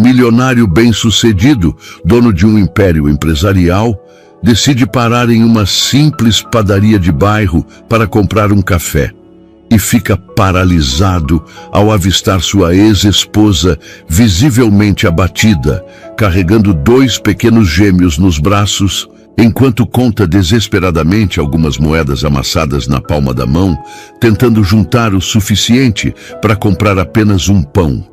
milionário bem-sucedido, dono de um império empresarial, decide parar em uma simples padaria de bairro para comprar um café e fica paralisado ao avistar sua ex-esposa visivelmente abatida, carregando 2 pequenos gêmeos nos braços, enquanto conta desesperadamente algumas moedas amassadas na palma da mão, tentando juntar o suficiente para comprar apenas um pão.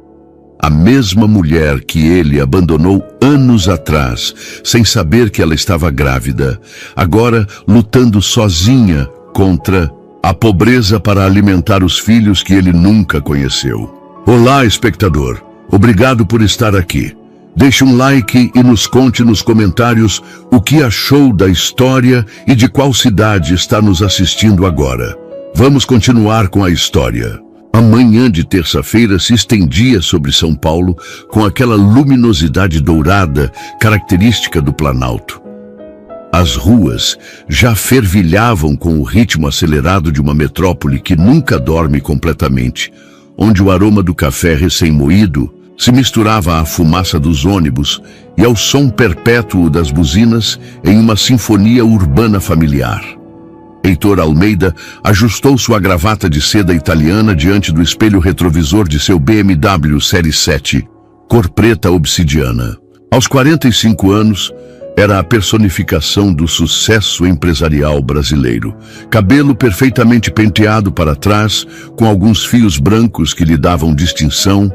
A mesma mulher que ele abandonou anos atrás, sem saber que ela estava grávida, agora lutando sozinha contra a pobreza para alimentar os filhos que ele nunca conheceu. Olá, espectador. Obrigado por estar aqui. Deixe um like e nos conte nos comentários o que achou da história e de qual cidade está nos assistindo agora. Vamos continuar com a história. A manhã de terça-feira se estendia sobre São Paulo com aquela luminosidade dourada característica do Planalto. As ruas já fervilhavam com o ritmo acelerado de uma metrópole que nunca dorme completamente, onde o aroma do café recém-moído se misturava à fumaça dos ônibus e ao som perpétuo das buzinas em uma sinfonia urbana familiar. Heitor Almeida ajustou sua gravata de seda italiana diante do espelho retrovisor de seu BMW Série 7, cor preta obsidiana. Aos 45 anos, era a personificação do sucesso empresarial brasileiro. Cabelo perfeitamente penteado para trás, com alguns fios brancos que lhe davam distinção,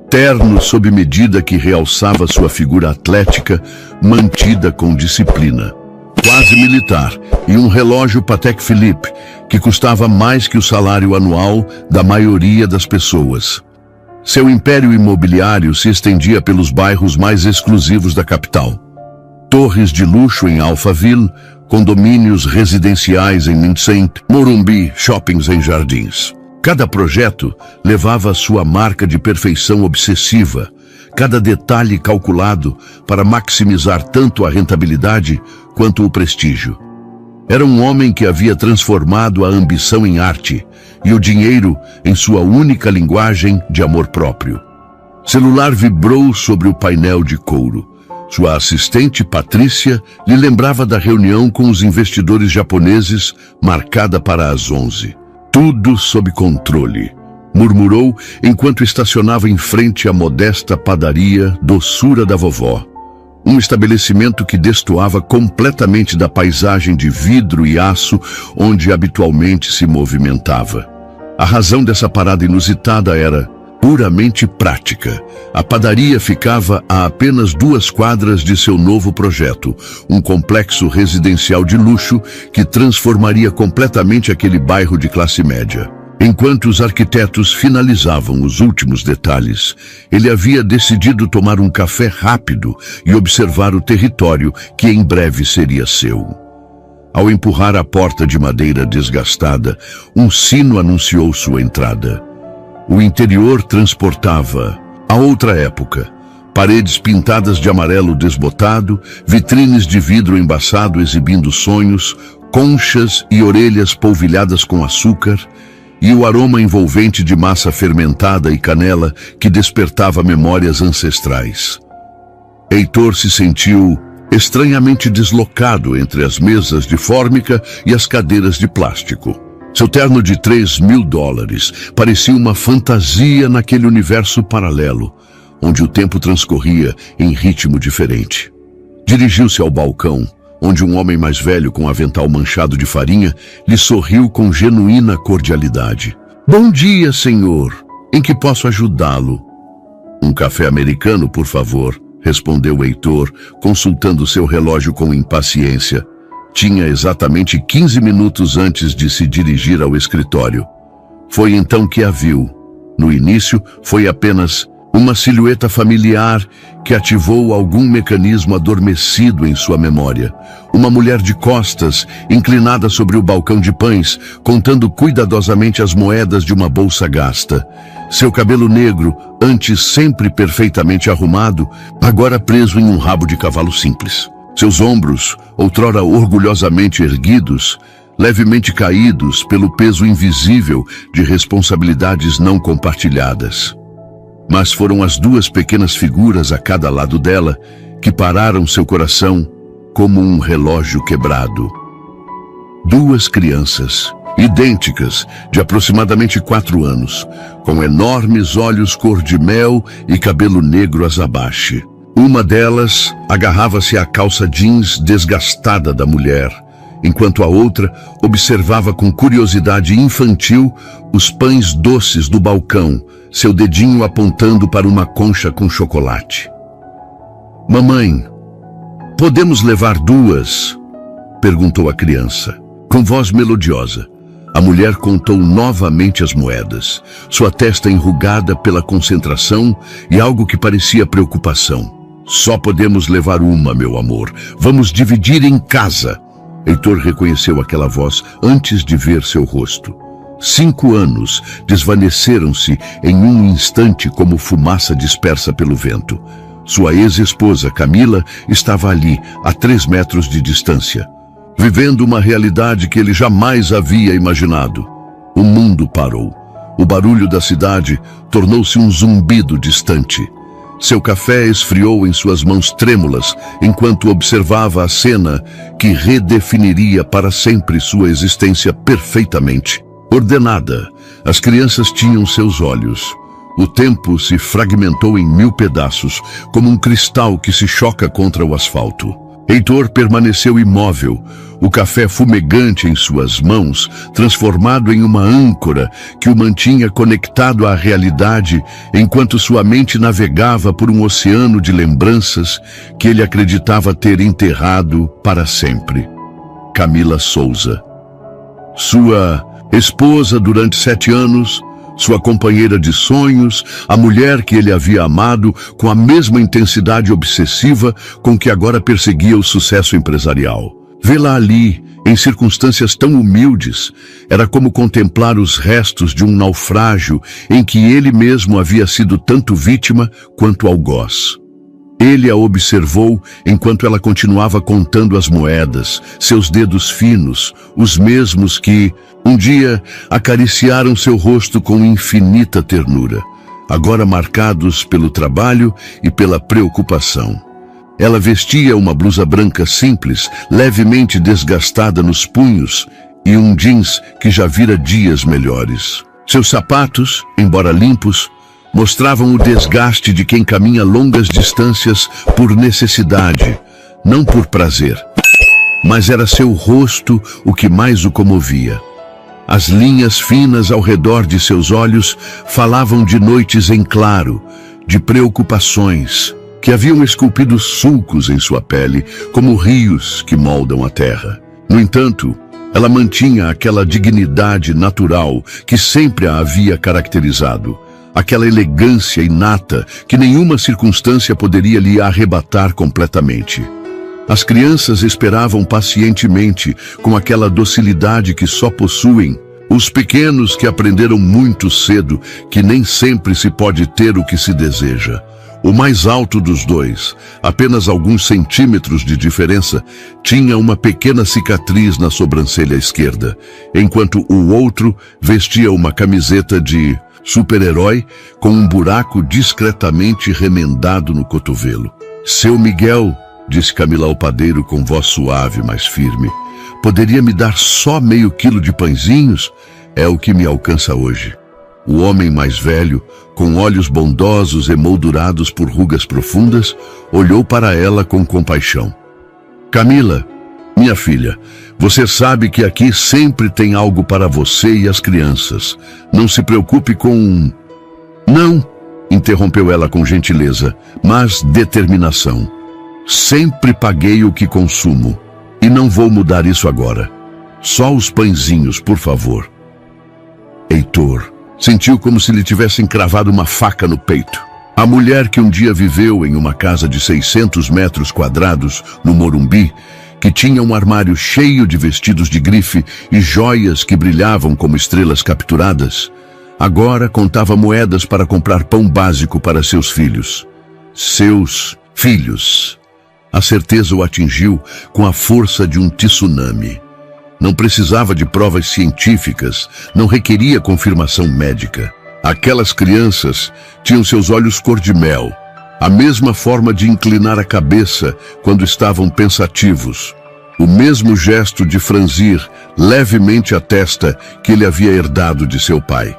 terno sob medida que realçava sua figura atlética, mantida com disciplina. Quase militar, e um relógio Patek Philippe, que custava mais que o salário anual da maioria das pessoas. Seu império imobiliário se estendia pelos bairros mais exclusivos da capital. Torres de luxo em Alphaville, condomínios residenciais em Mincent, Morumbi, shoppings em Jardins. Cada projeto levava sua marca de perfeição obsessiva, cada detalhe calculado para maximizar tanto a rentabilidade quanto o prestígio. Era um homem que havia transformado a ambição em arte e o dinheiro em sua única linguagem de amor próprio. Celular vibrou sobre o painel de couro. Sua assistente, Patrícia, lhe lembrava da reunião com os investidores japoneses, marcada para as 11. Tudo sob controle, murmurou enquanto estacionava em frente à modesta padaria Doçura da Vovó, um estabelecimento que destoava completamente da paisagem de vidro e aço onde habitualmente se movimentava. A razão dessa parada inusitada era puramente prática. A padaria ficava a apenas 2 quadras de seu novo projeto, um complexo residencial de luxo que transformaria completamente aquele bairro de classe média. Enquanto os arquitetos finalizavam os últimos detalhes, ele havia decidido tomar um café rápido e observar o território que em breve seria seu. Ao empurrar a porta de madeira desgastada, um sino anunciou sua entrada. O interior transportava a outra época. Paredes pintadas de amarelo desbotado, vitrines de vidro embaçado exibindo sonhos, conchas e orelhas polvilhadas com açúcar, e o aroma envolvente de massa fermentada e canela que despertava memórias ancestrais. Heitor se sentiu estranhamente deslocado entre as mesas de fórmica e as cadeiras de plástico. Seu terno de $3.000 parecia uma fantasia naquele universo paralelo, onde o tempo transcorria em ritmo diferente. Dirigiu-se ao balcão, onde um homem mais velho com avental manchado de farinha lhe sorriu com genuína cordialidade. "Bom dia, senhor. Em que posso ajudá-lo?" "Um café americano, por favor", respondeu Heitor, consultando seu relógio com impaciência. Tinha exatamente 15 minutos antes de se dirigir ao escritório. Foi então que a viu. No início, foi apenas uma silhueta familiar que ativou algum mecanismo adormecido em sua memória. Uma mulher de costas, inclinada sobre o balcão de pães, contando cuidadosamente as moedas de uma bolsa gasta. Seu cabelo negro, antes sempre perfeitamente arrumado, agora preso em um rabo de cavalo simples. Seus ombros, outrora orgulhosamente erguidos, levemente caídos pelo peso invisível de responsabilidades não compartilhadas. Mas foram as duas pequenas figuras a cada lado dela que pararam seu coração como um relógio quebrado. Duas crianças, idênticas, de aproximadamente 4 anos, com enormes olhos cor de mel e cabelo negro azabache. Uma delas agarrava-se à calça jeans desgastada da mulher, enquanto a outra observava com curiosidade infantil os pães doces do balcão, seu dedinho apontando para uma concha com chocolate. "Mamãe, podemos levar 2?" perguntou a criança. Com voz melodiosa, a mulher contou novamente as moedas, sua testa enrugada pela concentração e algo que parecia preocupação. "Só podemos levar uma, meu amor. Vamos dividir em casa." Heitor reconheceu aquela voz antes de ver seu rosto. 5 anos desvaneceram-se em um instante como fumaça dispersa pelo vento. Sua ex-esposa, Camila, estava ali, a 3 metros de distância, vivendo uma realidade que ele jamais havia imaginado. O mundo parou. O barulho da cidade tornou-se um zumbido distante. Seu café esfriou em suas mãos trêmulas enquanto observava a cena que redefiniria para sempre sua existência perfeitamente. Ordenada, as crianças tinham seus olhos. O tempo se fragmentou em 1000 pedaços, como um cristal que se choca contra o asfalto. Heitor permaneceu imóvel, o café fumegante em suas mãos, transformado em uma âncora que o mantinha conectado à realidade, enquanto sua mente navegava por um oceano de lembranças que ele acreditava ter enterrado para sempre. Camila Souza. Sua esposa durante 7 anos, sua companheira de sonhos, a mulher que ele havia amado com a mesma intensidade obsessiva com que agora perseguia o sucesso empresarial. Vê-la ali, em circunstâncias tão humildes, era como contemplar os restos de um naufrágio em que ele mesmo havia sido tanto vítima quanto algoz. Ele a observou enquanto ela continuava contando as moedas, seus dedos finos, os mesmos que, um dia, acariciaram seu rosto com infinita ternura, agora marcados pelo trabalho e pela preocupação. Ela vestia uma blusa branca simples, levemente desgastada nos punhos, e um jeans que já vira dias melhores. Seus sapatos, embora limpos, mostravam o desgaste de quem caminha longas distâncias por necessidade, não por prazer. Mas era seu rosto o que mais o comovia. As linhas finas ao redor de seus olhos falavam de noites em claro, de preocupações, que haviam esculpido sulcos em sua pele, como rios que moldam a terra. No entanto, ela mantinha aquela dignidade natural que sempre a havia caracterizado, aquela elegância inata que nenhuma circunstância poderia lhe arrebatar completamente. As crianças esperavam pacientemente, com aquela docilidade que só possuem os pequenos que aprenderam muito cedo que nem sempre se pode ter o que se deseja. O mais alto dos dois, apenas alguns centímetros de diferença, tinha uma pequena cicatriz na sobrancelha esquerda, enquanto o outro vestia uma camiseta de super-herói com um buraco discretamente remendado no cotovelo. "Seu Miguel", disse Camila ao padeiro com voz suave, mas firme, "poderia me dar só meio quilo de pãezinhos? É o que me alcança hoje." O homem mais velho, com olhos bondosos emoldurados por rugas profundas, olhou para ela com compaixão. "Camila, minha filha, você sabe que aqui sempre tem algo para você e as crianças. Não se preocupe com..." "Não", interrompeu ela com gentileza, mas determinação. "Sempre paguei o que consumo, e não vou mudar isso agora. Só os pãezinhos, por favor." Heitor sentiu como se lhe tivessem cravado uma faca no peito. A mulher que um dia viveu em uma casa de 600 metros quadrados, no Morumbi, que tinha um armário cheio de vestidos de grife e joias que brilhavam como estrelas capturadas, agora contava moedas para comprar pão básico para seus filhos. Seus filhos. A certeza o atingiu com a força de um tsunami. Não precisava de provas científicas, não requeria confirmação médica. Aquelas crianças tinham seus olhos cor de mel, a mesma forma de inclinar a cabeça quando estavam pensativos, o mesmo gesto de franzir levemente a testa que ele havia herdado de seu pai.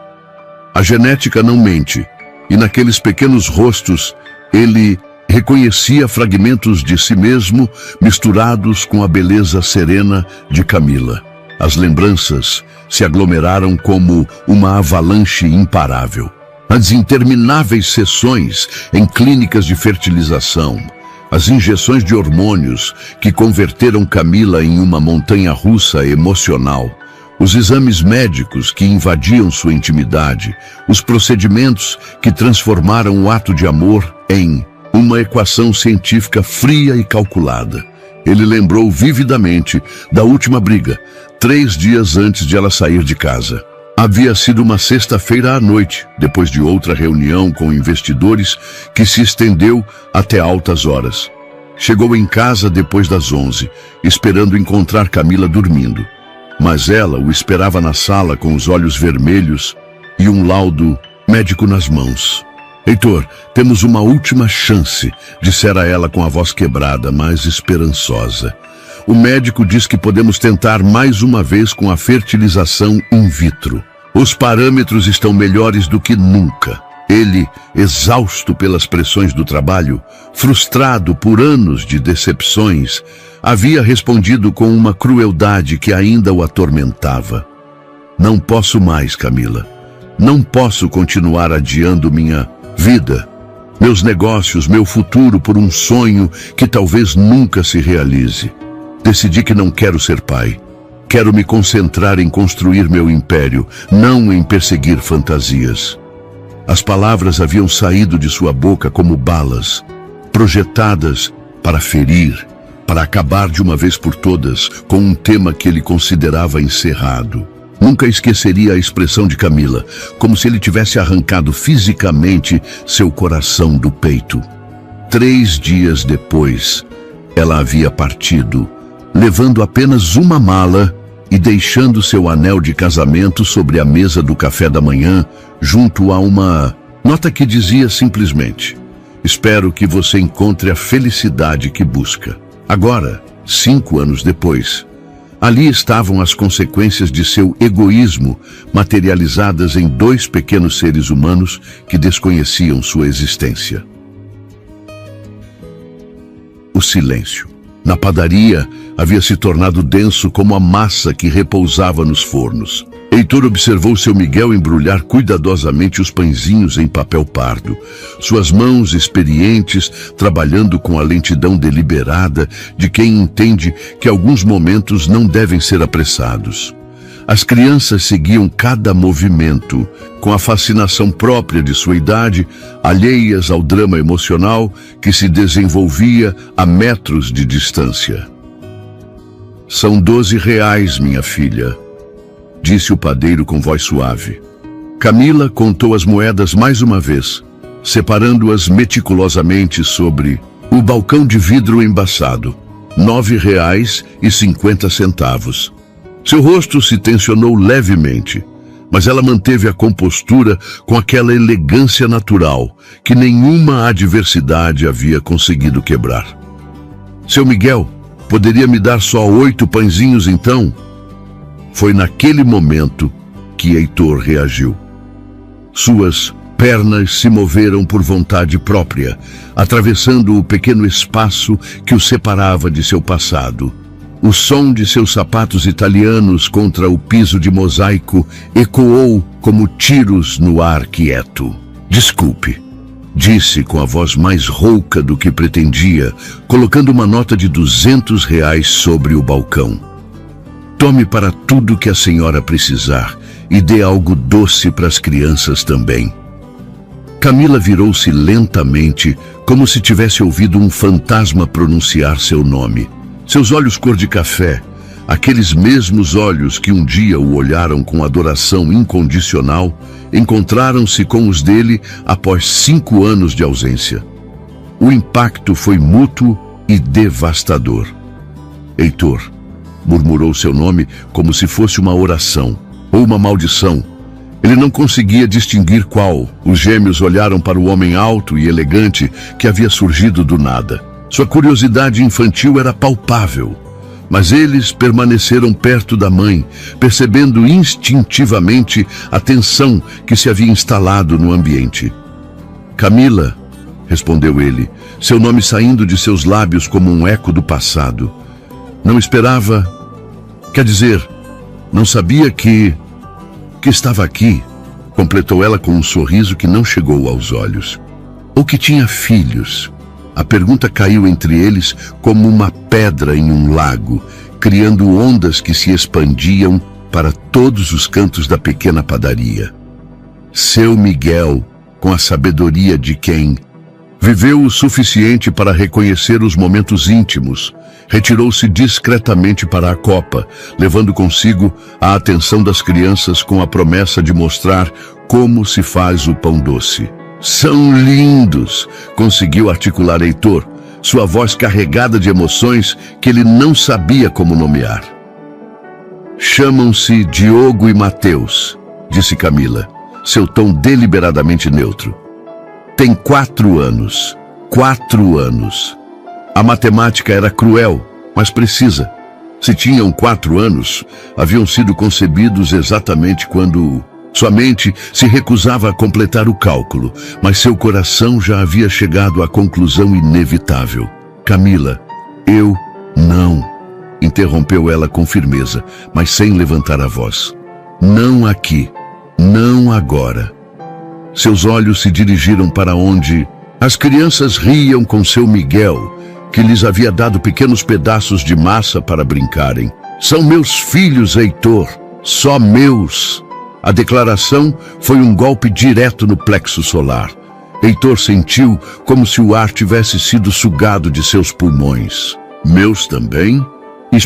A genética não mente, e naqueles pequenos rostos ele reconhecia fragmentos de si mesmo misturados com a beleza serena de Camila. As lembranças se aglomeraram como uma avalanche imparável. As intermináveis sessões em clínicas de fertilização, as injeções de hormônios que converteram Camila em uma montanha-russa emocional, os exames médicos que invadiam sua intimidade, os procedimentos que transformaram o ato de amor em uma equação científica fria e calculada. Ele lembrou vividamente da última briga, 3 dias antes de ela sair de casa. Havia sido uma sexta-feira à noite, depois de outra reunião com investidores que se estendeu até altas horas. Chegou em casa depois das 11, esperando encontrar Camila dormindo. Mas ela o esperava na sala com os olhos vermelhos e um laudo médico nas mãos. Heitor, temos uma última chance, dissera ela com a voz quebrada, mas esperançosa. O médico diz que podemos tentar mais uma vez com a fertilização in vitro. Os parâmetros estão melhores do que nunca. Ele, exausto pelas pressões do trabalho, frustrado por anos de decepções, havia respondido com uma crueldade que ainda o atormentava. Não posso mais, Camila. Não posso continuar adiando minha vida, meus negócios, meu futuro por um sonho que talvez nunca se realize. Decidi que não quero ser pai. Quero me concentrar em construir meu império, não em perseguir fantasias. As palavras haviam saído de sua boca como balas, projetadas para ferir, para acabar de uma vez por todas com um tema que ele considerava encerrado. Nunca esqueceria a expressão de Camila, como se ele tivesse arrancado fisicamente seu coração do peito. 3 dias depois, ela havia partido, levando apenas uma mala e deixando seu anel de casamento sobre a mesa do café da manhã, junto a uma nota que dizia simplesmente: espero que você encontre a felicidade que busca. Agora, 5 anos depois, ali estavam as consequências de seu egoísmo, materializadas em 2 pequenos seres humanos que desconheciam sua existência. O silêncio. Na padaria, havia se tornado denso como a massa que repousava nos fornos. Heitor observou seu Miguel embrulhar cuidadosamente os pãezinhos em papel pardo, suas mãos experientes trabalhando com a lentidão deliberada de quem entende que alguns momentos não devem ser apressados. As crianças seguiam cada movimento, com a fascinação própria de sua idade, alheias ao drama emocional que se desenvolvia a metros de distância. São R$12, minha filha, disse o padeiro com voz suave. Camila contou as moedas mais uma vez, separando-as meticulosamente sobre o balcão de vidro embaçado. R$9,50. Seu rosto se tensionou levemente, mas ela manteve a compostura com aquela elegância natural que nenhuma adversidade havia conseguido quebrar. Seu Miguel, poderia me dar só 8 pãezinhos então? Foi naquele momento que Heitor reagiu. Suas pernas se moveram por vontade própria, atravessando o pequeno espaço que o separava de seu passado. O som de seus sapatos italianos contra o piso de mosaico ecoou como tiros no ar quieto. Desculpe, disse com a voz mais rouca do que pretendia, colocando uma nota de R$200 sobre o balcão. Tome para tudo que a senhora precisar e dê algo doce para as crianças também. Camila virou-se lentamente, como se tivesse ouvido um fantasma pronunciar seu nome. Seus olhos cor de café, aqueles mesmos olhos que um dia o olharam com adoração incondicional, encontraram-se com os dele após 5 anos de ausência. O impacto foi mútuo e devastador. Heitor, murmurou seu nome como se fosse uma oração ou uma maldição, Ele não conseguia distinguir qual. Os gêmeos olharam para o homem alto e elegante que havia surgido do nada. Sua curiosidade infantil era palpável, mas eles permaneceram perto da mãe, percebendo instintivamente a tensão que se havia instalado no ambiente. Camila, respondeu ele, seu nome saindo de seus lábios como um eco do passado. Não esperava, quer dizer, não sabia que estava aqui, completou ela com um sorriso que não chegou aos olhos. Ou que tinha filhos. A pergunta caiu entre eles como uma pedra em um lago, criando ondas que se expandiam para todos os cantos da pequena padaria. Seu Miguel, com a sabedoria de quem viveu o suficiente para reconhecer os momentos íntimos, retirou-se discretamente para a copa, levando consigo a atenção das crianças com a promessa de mostrar como se faz o pão doce. São lindos, conseguiu articular Heitor, sua voz carregada de emoções que ele não sabia como nomear. Chamam-se Diogo e Mateus, disse Camila, seu tom deliberadamente neutro. Tem 4 anos. 4 anos. A matemática era cruel, mas precisa. Se tinham 4 anos, haviam sido concebidos exatamente quando sua mente se recusava a completar o cálculo, mas seu coração já havia chegado à conclusão inevitável. Camila, eu não, interrompeu ela com firmeza, mas sem levantar a voz. Não aqui, não agora. Seus olhos se dirigiram para onde as crianças riam com seu Miguel, que lhes havia dado pequenos pedaços de massa para brincarem. São meus filhos, Heitor, só meus. A declaração foi um golpe direto no plexo solar. Heitor sentiu como se o ar tivesse sido sugado de seus pulmões. Meus também?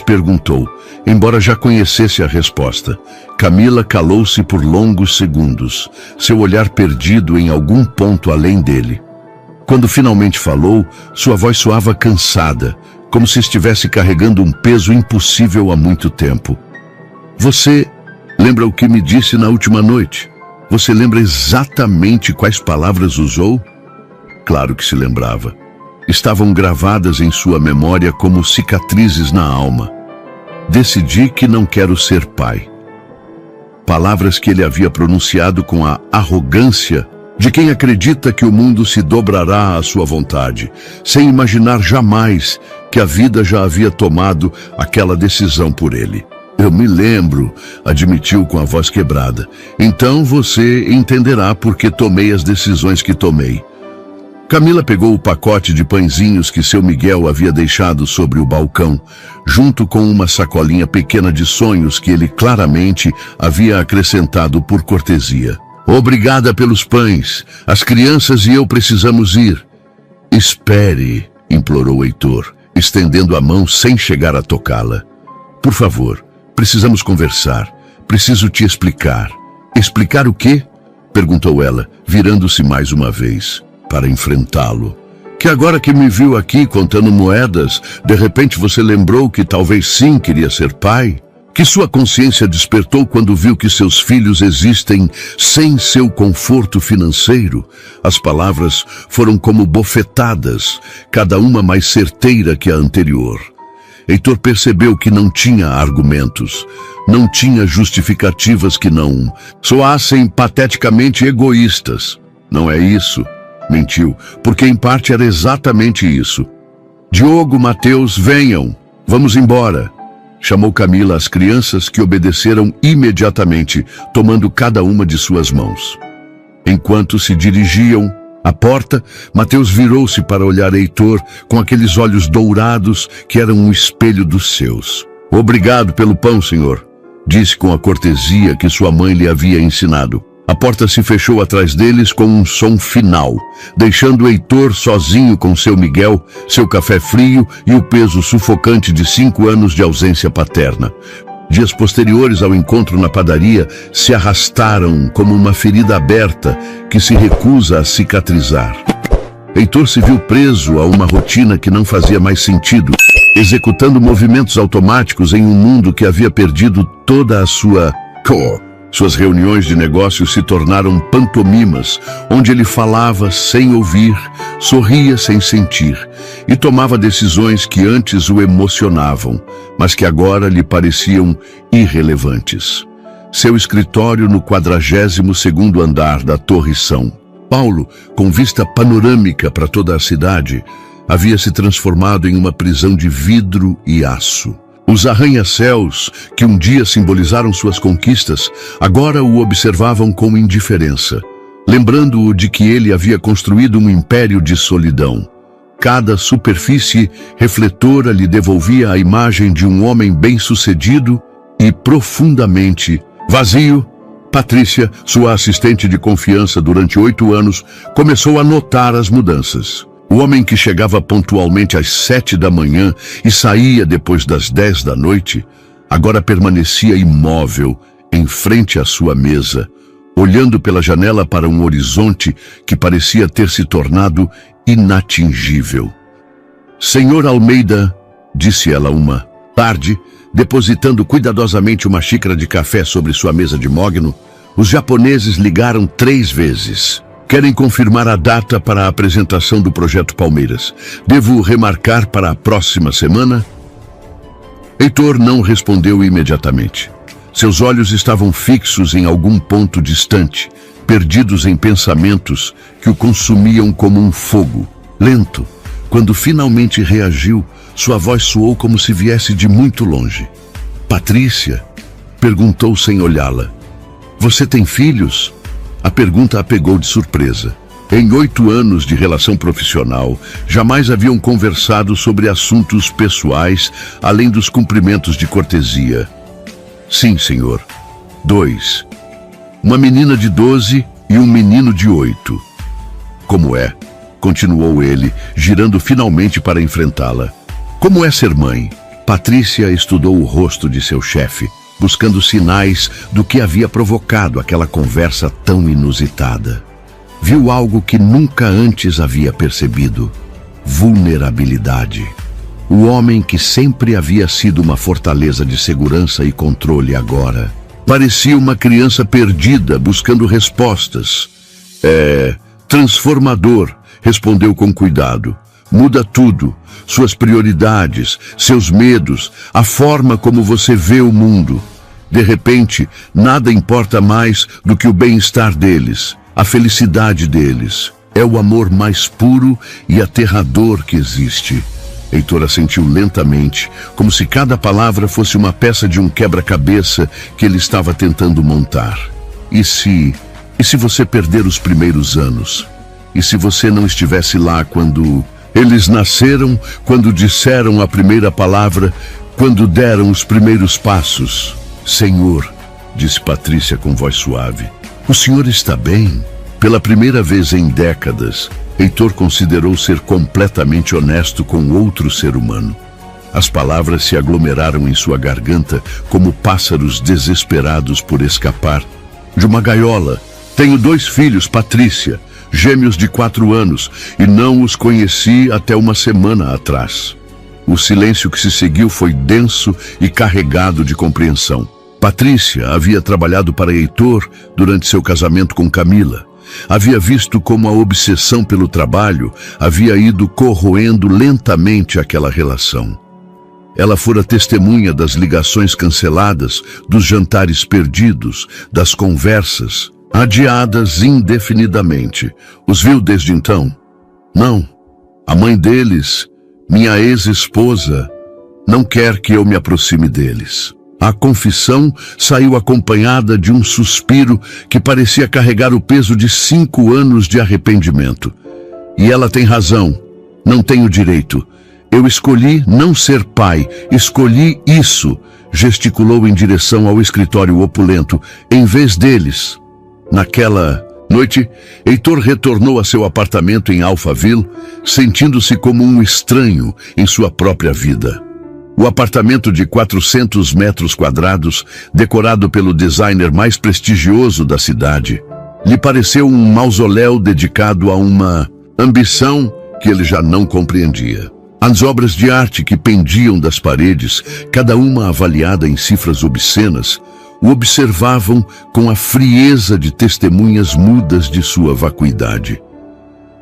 Perguntou, embora já conhecesse a resposta. Camila calou-se por longos segundos, seu olhar perdido em algum ponto além dele. Quando finalmente falou, sua voz soava cansada, como se estivesse carregando um peso impossível há muito tempo. Você lembra o que me disse na última noite? Você lembra exatamente quais palavras usou? Claro que se lembrava. Estavam gravadas em sua memória como cicatrizes na alma. Decidi que não quero ser pai. Palavras que ele havia pronunciado com a arrogância de quem acredita que o mundo se dobrará à sua vontade, sem imaginar jamais que a vida já havia tomado aquela decisão por ele. Eu me lembro, admitiu com a voz quebrada. Então você entenderá por que tomei as decisões que tomei. Camila pegou o pacote de pãezinhos que seu Miguel havia deixado sobre o balcão, junto com uma sacolinha pequena de sonhos que ele claramente havia acrescentado por cortesia. Obrigada pelos pães. As crianças e eu precisamos ir. Espere, implorou Heitor, estendendo a mão sem chegar a tocá-la. Por favor, precisamos conversar. Preciso te explicar. Explicar o quê? Perguntou ela, virando-se mais uma vez para enfrentá-lo. Que agora que me viu aqui contando moedas, de repente você lembrou que talvez sim queria ser pai? Que sua consciência despertou quando viu que seus filhos existem sem seu conforto financeiro? As palavras foram como bofetadas, cada uma mais certeira que a anterior. Heitor percebeu que não tinha argumentos, não tinha justificativas que não soassem pateticamente egoístas. Não é isso? Mentiu, porque em parte era exatamente isso. Diogo, Mateus, venham, vamos embora. Chamou Camila as crianças, que obedeceram imediatamente, tomando cada uma de suas mãos. Enquanto se dirigiam à porta, Mateus virou-se para olhar Heitor com aqueles olhos dourados que eram um espelho dos seus. Obrigado pelo pão, senhor, disse com a cortesia que sua mãe lhe havia ensinado. A porta se fechou atrás deles com um som final, deixando Heitor sozinho com seu Miguel, seu café frio e o peso sufocante de 5 anos de ausência paterna. Dias posteriores ao encontro na padaria se arrastaram como uma ferida aberta que se recusa a cicatrizar. Heitor se viu preso a uma rotina que não fazia mais sentido, executando movimentos automáticos em um mundo que havia perdido toda a sua Suas reuniões de negócios se tornaram pantomimas, onde ele falava sem ouvir, sorria sem sentir e tomava decisões que antes o emocionavam, mas que agora lhe pareciam irrelevantes. Seu escritório no 42º andar da Torre São Paulo, com vista panorâmica para toda a cidade, havia se transformado em uma prisão de vidro e aço. Os arranha-céus, que um dia simbolizaram suas conquistas, agora o observavam com indiferença, lembrando-o de que ele havia construído um império de solidão. Cada superfície refletora lhe devolvia a imagem de um homem bem-sucedido e profundamente vazio. Patrícia, sua assistente de confiança durante 8 anos, começou a notar as mudanças. O homem que chegava pontualmente às 7 da manhã e saía depois das 10 da noite, agora permanecia imóvel em frente à sua mesa, olhando pela janela para um horizonte que parecia ter se tornado inatingível. Senhor Almeida, disse ela uma tarde, depositando cuidadosamente uma xícara de café sobre sua mesa de mogno, os japoneses ligaram 3 vezes. Querem confirmar a data para a apresentação do Projeto Palmeiras. Devo remarcar para a próxima semana? Heitor não respondeu imediatamente. Seus olhos estavam fixos em algum ponto distante, perdidos em pensamentos que o consumiam como um fogo. Lento, quando finalmente reagiu, sua voz soou como se viesse de muito longe. Patrícia? Perguntou sem olhá-la. Você tem filhos? A pergunta a pegou de surpresa. Em 8 anos de relação profissional, jamais haviam conversado sobre assuntos pessoais, além dos cumprimentos de cortesia. Sim, senhor. 2. Uma menina de 12 e um menino de 8. Como é? Continuou ele, girando finalmente para enfrentá-la. Como é ser mãe? Patrícia estudou o rosto de seu chefe, buscando sinais do que havia provocado aquela conversa tão inusitada. Viu algo que nunca antes havia percebido: vulnerabilidade. O homem que sempre havia sido uma fortaleza de segurança e controle agora parecia uma criança perdida buscando respostas. Transformador, respondeu com cuidado. Muda tudo, suas prioridades, seus medos, a forma como você vê o mundo. De repente, nada importa mais do que o bem-estar deles, a felicidade deles. É o amor mais puro e aterrador que existe. Heitor assentiu lentamente, como se cada palavra fosse uma peça de um quebra-cabeça que ele estava tentando montar. E se você perder os primeiros anos? E se você não estivesse lá quando eles nasceram, quando disseram a primeira palavra, quando deram os primeiros passos? Senhor, disse Patrícia com voz suave, o senhor está bem? Pela primeira vez em décadas, Heitor considerou ser completamente honesto com outro ser humano. As palavras se aglomeraram em sua garganta como pássaros desesperados por escapar de uma gaiola. Tenho 2 filhos, Patrícia, gêmeos de 4 anos, e não os conheci até uma semana atrás. O silêncio que se seguiu foi denso e carregado de compreensão. Patrícia havia trabalhado para Heitor durante seu casamento com Camila. Havia visto como a obsessão pelo trabalho havia ido corroendo lentamente aquela relação. Ela fora testemunha das ligações canceladas, dos jantares perdidos, das conversas adiadas indefinidamente. Os viu desde então? Não. A mãe deles, minha ex-esposa, não quer que eu me aproxime deles. A confissão saiu acompanhada de um suspiro que parecia carregar o peso de 5 anos de arrependimento. E ela tem razão. Não tenho direito. Eu escolhi não ser pai. Escolhi isso. Gesticulou em direção ao escritório opulento, em vez deles. Naquela noite, Heitor retornou a seu apartamento em Alphaville, sentindo-se como um estranho em sua própria vida. O apartamento de 400 metros quadrados, decorado pelo designer mais prestigioso da cidade, lhe pareceu um mausoléu dedicado a uma ambição que ele já não compreendia. As obras de arte que pendiam das paredes, cada uma avaliada em cifras obscenas, o observavam com a frieza de testemunhas mudas de sua vacuidade.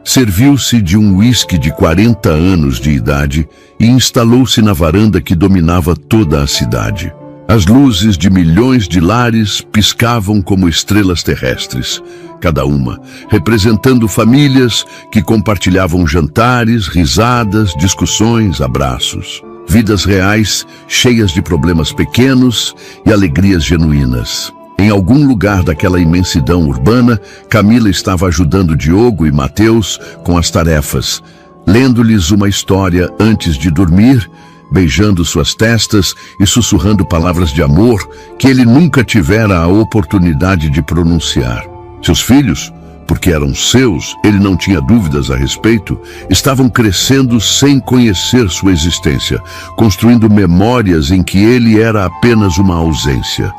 Serviu-se de um uísque de 40 anos de idade e instalou-se na varanda que dominava toda a cidade. As luzes de milhões de lares piscavam como estrelas terrestres, cada uma representando famílias que compartilhavam jantares, risadas, discussões, abraços. Vidas reais, cheias de problemas pequenos e alegrias genuínas. Em algum lugar daquela imensidão urbana, Camila estava ajudando Diogo e Mateus com as tarefas, lendo-lhes uma história antes de dormir, beijando suas testas e sussurrando palavras de amor que ele nunca tivera a oportunidade de pronunciar. Seus filhos, porque eram seus, ele não tinha dúvidas a respeito, estavam crescendo sem conhecer sua existência, construindo memórias em que ele era apenas uma ausência.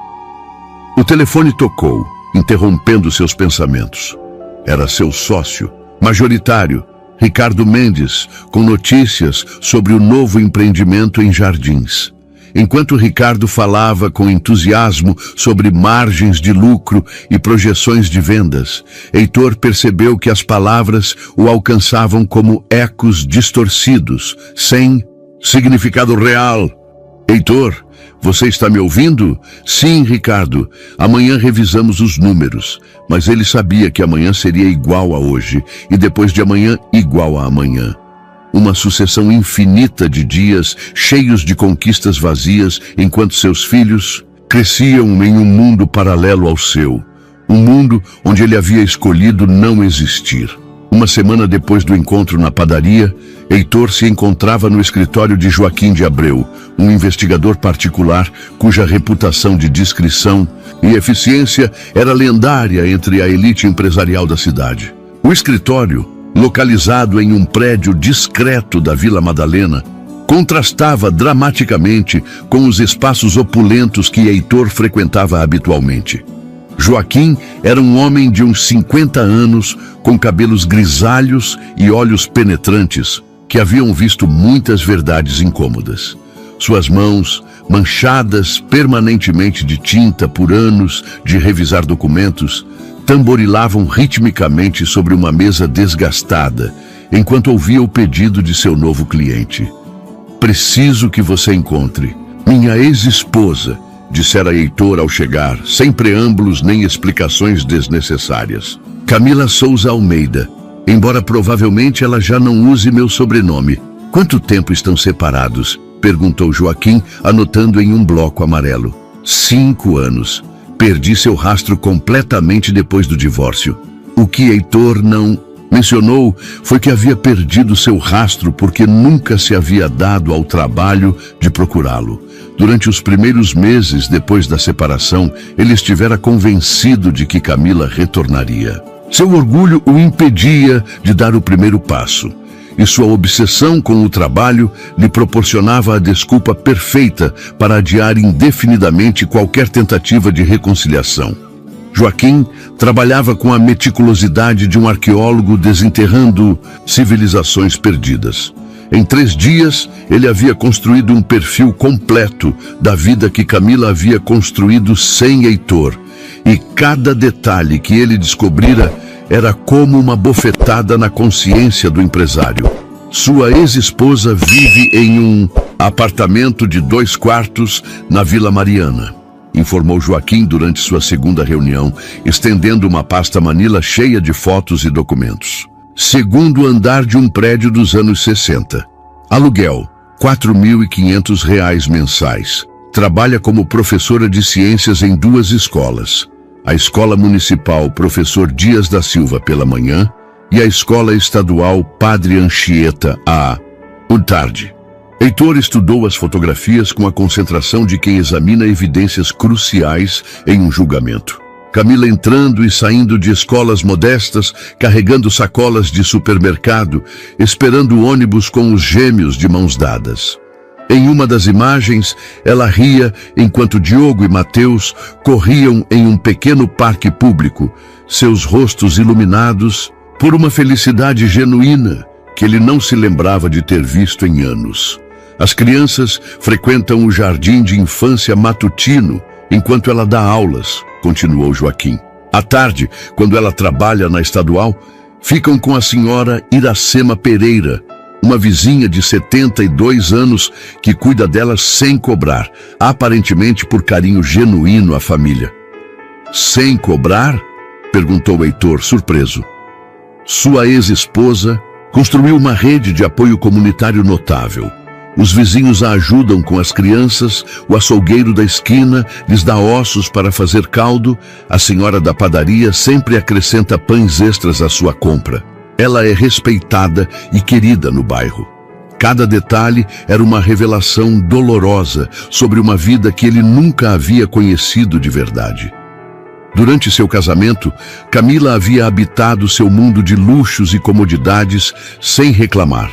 O telefone tocou, interrompendo seus pensamentos. Era seu sócio, majoritário, Ricardo Mendes, com notícias sobre o novo empreendimento em Jardins. Enquanto Ricardo falava com entusiasmo sobre margens de lucro e projeções de vendas, Heitor percebeu que as palavras o alcançavam como ecos distorcidos, sem significado real. Heitor, você está me ouvindo? Sim, Ricardo. Amanhã revisamos os números, mas ele sabia que amanhã seria igual a hoje e depois de amanhã igual a amanhã. Uma sucessão infinita de dias cheios de conquistas vazias, enquanto seus filhos cresciam em um mundo paralelo ao seu. Um mundo onde ele havia escolhido não existir. Uma semana depois do encontro na padaria, Heitor se encontrava no escritório de Joaquim de Abreu, um investigador particular cuja reputação de discrição e eficiência era lendária entre a elite empresarial da cidade. O escritório, localizado em um prédio discreto da Vila Madalena, contrastava dramaticamente com os espaços opulentos que Heitor frequentava habitualmente. Joaquim era um homem de uns 50 anos, com cabelos grisalhos e olhos penetrantes, que haviam visto muitas verdades incômodas. Suas mãos, manchadas permanentemente de tinta por anos de revisar documentos, tamborilavam ritmicamente sobre uma mesa desgastada, enquanto ouvia o pedido de seu novo cliente. Preciso que você encontre minha ex-esposa, dissera Heitor ao chegar, sem preâmbulos nem explicações desnecessárias. Camila Souza Almeida, embora provavelmente ela já não use meu sobrenome. Quanto tempo estão separados? Perguntou Joaquim, anotando em um bloco amarelo. 5 anos. Perdi seu rastro completamente depois do divórcio. O que Heitor não mencionou foi que havia perdido seu rastro porque nunca se havia dado ao trabalho de procurá-lo. Durante os primeiros meses depois da separação, ele estivera convencido de que Camila retornaria. Seu orgulho o impedia de dar o primeiro passo, e sua obsessão com o trabalho lhe proporcionava a desculpa perfeita para adiar indefinidamente qualquer tentativa de reconciliação. Joaquim trabalhava com a meticulosidade de um arqueólogo desenterrando civilizações perdidas. Em 3 dias, ele havia construído um perfil completo da vida que Camila havia construído sem Heitor, e cada detalhe que ele descobrira era como uma bofetada na consciência do empresário. Sua ex-esposa vive em um apartamento de 2 quartos na Vila Mariana, informou Joaquim durante sua segunda reunião, estendendo uma pasta manila cheia de fotos e documentos. Segundo andar de um prédio dos anos 60. Aluguel, R$ 4.500 mensais. Trabalha como professora de ciências em 2 escolas. A Escola Municipal Professor Dias da Silva pela manhã e a Escola Estadual Padre Anchieta à tarde. Heitor estudou as fotografias com a concentração de quem examina evidências cruciais em um julgamento. Camila entrando e saindo de escolas modestas, carregando sacolas de supermercado, esperando o ônibus com os gêmeos de mãos dadas. Em uma das imagens, ela ria enquanto Diogo e Mateus corriam em um pequeno parque público, seus rostos iluminados por uma felicidade genuína que ele não se lembrava de ter visto em anos. As crianças frequentam o jardim de infância matutino enquanto ela dá aulas, continuou Joaquim. À tarde, quando ela trabalha na estadual, ficam com a senhora Iracema Pereira, uma vizinha de 72 anos que cuida delas sem cobrar, aparentemente por carinho genuíno à família. Sem cobrar? Perguntou Heitor, surpreso. Sua ex-esposa construiu uma rede de apoio comunitário notável. Os vizinhos a ajudam com as crianças, o açougueiro da esquina lhes dá ossos para fazer caldo, a senhora da padaria sempre acrescenta pães extras à sua compra. Ela é respeitada e querida no bairro. Cada detalhe era uma revelação dolorosa sobre uma vida que ele nunca havia conhecido de verdade. Durante seu casamento, Camila havia habitado seu mundo de luxos e comodidades sem reclamar.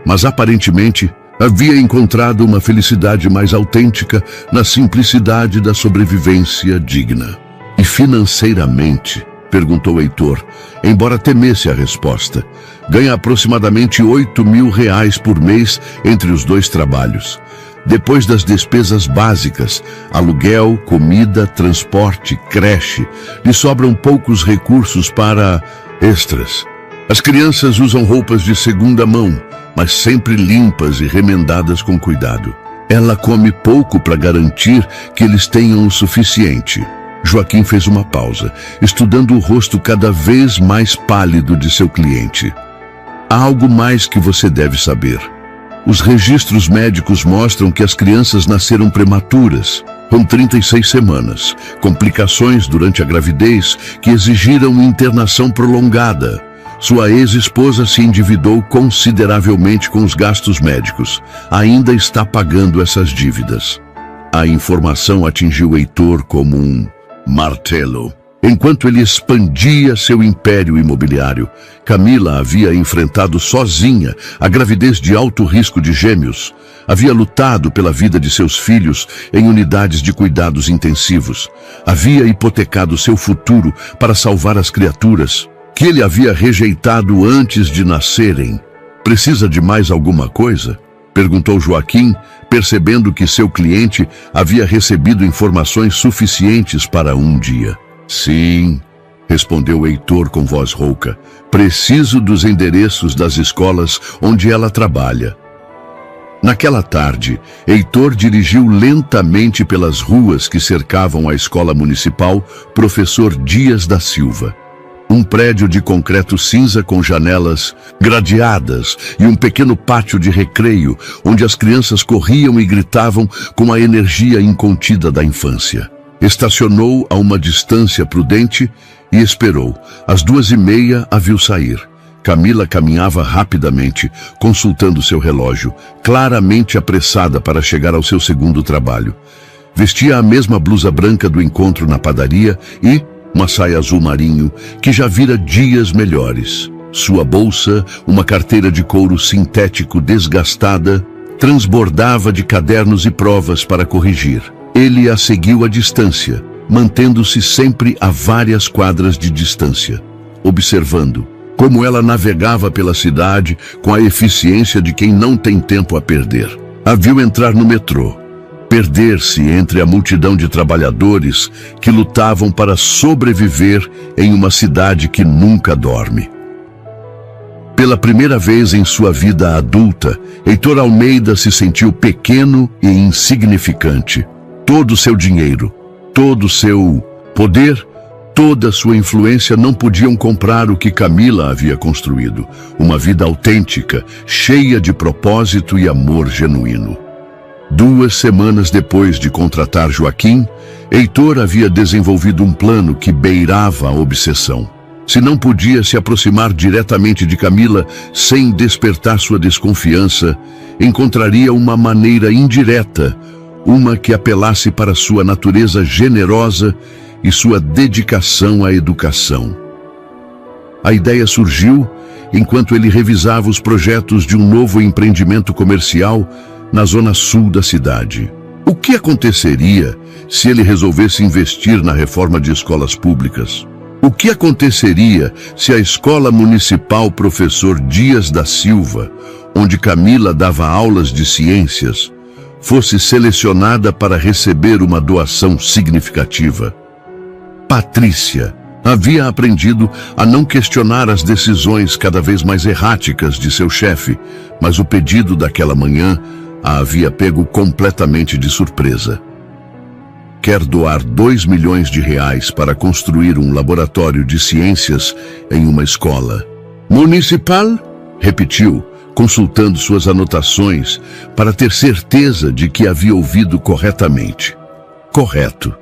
Mas aparentemente, havia encontrado uma felicidade mais autêntica na simplicidade da sobrevivência digna. E financeiramente, perguntou Heitor, embora temesse a resposta. Ganha aproximadamente R$8.000 por mês entre os dois trabalhos. Depois das despesas básicas, aluguel, comida, transporte, creche, lhe sobram poucos recursos para extras. As crianças usam roupas de segunda mão, mas sempre limpas e remendadas com cuidado. Ela come pouco para garantir que eles tenham o suficiente. Joaquim fez uma pausa, estudando o rosto cada vez mais pálido de seu cliente. Há algo mais que você deve saber. Os registros médicos mostram que as crianças nasceram prematuras, com 36 semanas, complicações durante a gravidez que exigiram internação prolongada. Sua ex-esposa se endividou consideravelmente com os gastos médicos. Ainda está pagando essas dívidas. A informação atingiu Heitor como um martelo. Enquanto ele expandia seu império imobiliário, Camila havia enfrentado sozinha a gravidez de alto risco de gêmeos. Havia lutado pela vida de seus filhos em unidades de cuidados intensivos. Havia hipotecado seu futuro para salvar as criaturas que ele havia rejeitado antes de nascerem. Precisa de mais alguma coisa? Perguntou Joaquim, percebendo que seu cliente havia recebido informações suficientes para um dia. Sim, respondeu Heitor com voz rouca. Preciso dos endereços das escolas onde ela trabalha. Naquela tarde, Heitor dirigiu lentamente pelas ruas que cercavam a escola municipal Professor Dias da Silva. Um prédio de concreto cinza com janelas gradeadas e um pequeno pátio de recreio onde as crianças corriam e gritavam com a energia incontida da infância. Estacionou a uma distância prudente e esperou. Às 2h30 a viu sair. Camila caminhava rapidamente, consultando seu relógio, claramente apressada para chegar ao seu segundo trabalho. Vestia a mesma blusa branca do encontro na padaria e uma saia azul marinho que já vira dias melhores. Sua bolsa, uma carteira de couro sintético desgastada, transbordava de cadernos e provas para corrigir. Ele a seguiu à distância, mantendo-se sempre a várias quadras de distância, observando como ela navegava pela cidade com a eficiência de quem não tem tempo a perder. A viu entrar no metrô, perder-se entre a multidão de trabalhadores que lutavam para sobreviver em uma cidade que nunca dorme. Pela primeira vez em sua vida adulta, Heitor Almeida se sentiu pequeno e insignificante. Todo o seu dinheiro, todo o seu poder, toda a sua influência não podiam comprar o que Camila havia construído. Uma vida autêntica, cheia de propósito e amor genuíno. 2 semanas depois de contratar Joaquim, Heitor havia desenvolvido um plano que beirava a obsessão. Se não podia se aproximar diretamente de Camila sem despertar sua desconfiança, encontraria uma maneira indireta, uma que apelasse para sua natureza generosa e sua dedicação à educação. A ideia surgiu enquanto ele revisava os projetos de um novo empreendimento comercial na zona sul da cidade. O que aconteceria se ele resolvesse investir na reforma de escolas públicas? O que aconteceria se a escola municipal Professor Dias da Silva, onde Camila dava aulas de ciências, fosse selecionada para receber uma doação significativa. Patrícia havia aprendido a não questionar as decisões cada vez mais erráticas de seu chefe, mas o pedido daquela manhã a havia pego completamente de surpresa. Quer doar R$2 milhões para construir um laboratório de ciências em uma escola municipal? Repetiu, consultando suas anotações para ter certeza de que havia ouvido corretamente. Correto.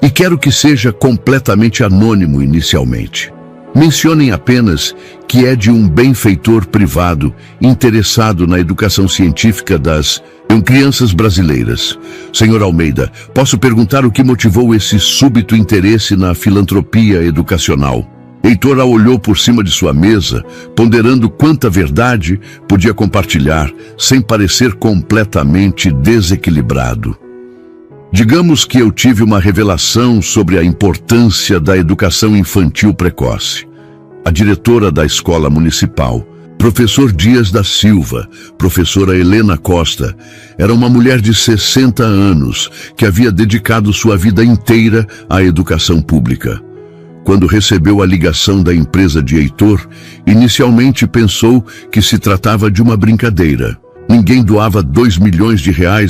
E quero que seja completamente anônimo inicialmente. Mencionem apenas que é de um benfeitor privado interessado na educação científica das crianças brasileiras. Senhor Almeida, posso perguntar o que motivou esse súbito interesse na filantropia educacional? Heitor a olhou por cima de sua mesa, ponderando quanta verdade podia compartilhar, sem parecer completamente desequilibrado. Digamos que eu tive uma revelação sobre a importância da educação infantil precoce. A diretora da escola municipal, professor Dias da Silva, professora Helena Costa, era uma mulher de 60 anos que havia dedicado sua vida inteira à educação pública. Quando recebeu a ligação da empresa de Heitor, inicialmente pensou que se tratava de uma brincadeira. Ninguém doava R$2 milhões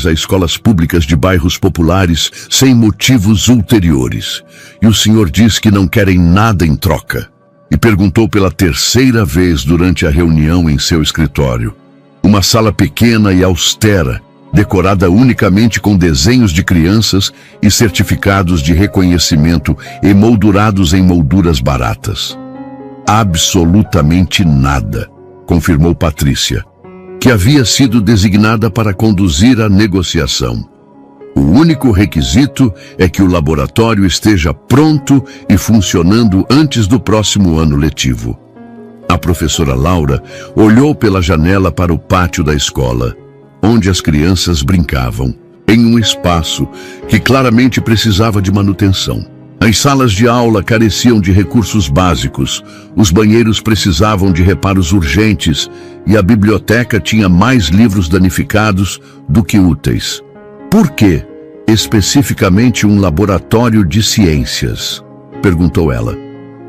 a escolas públicas de bairros populares sem motivos ulteriores. E o senhor diz que não querem nada em troca. E perguntou pela terceira vez durante a reunião em seu escritório. Uma sala pequena e austera, decorada unicamente com desenhos de crianças e certificados de reconhecimento emoldurados em molduras baratas. Absolutamente nada, confirmou Patrícia, que havia sido designada para conduzir a negociação. O único requisito é que o laboratório esteja pronto e funcionando antes do próximo ano letivo. A professora Laura olhou pela janela para o pátio da escola, onde as crianças brincavam, em um espaço que claramente precisava de manutenção. As salas de aula careciam de recursos básicos, os banheiros precisavam de reparos urgentes e a biblioteca tinha mais livros danificados do que úteis. Por que, especificamente, um laboratório de ciências? Perguntou ela.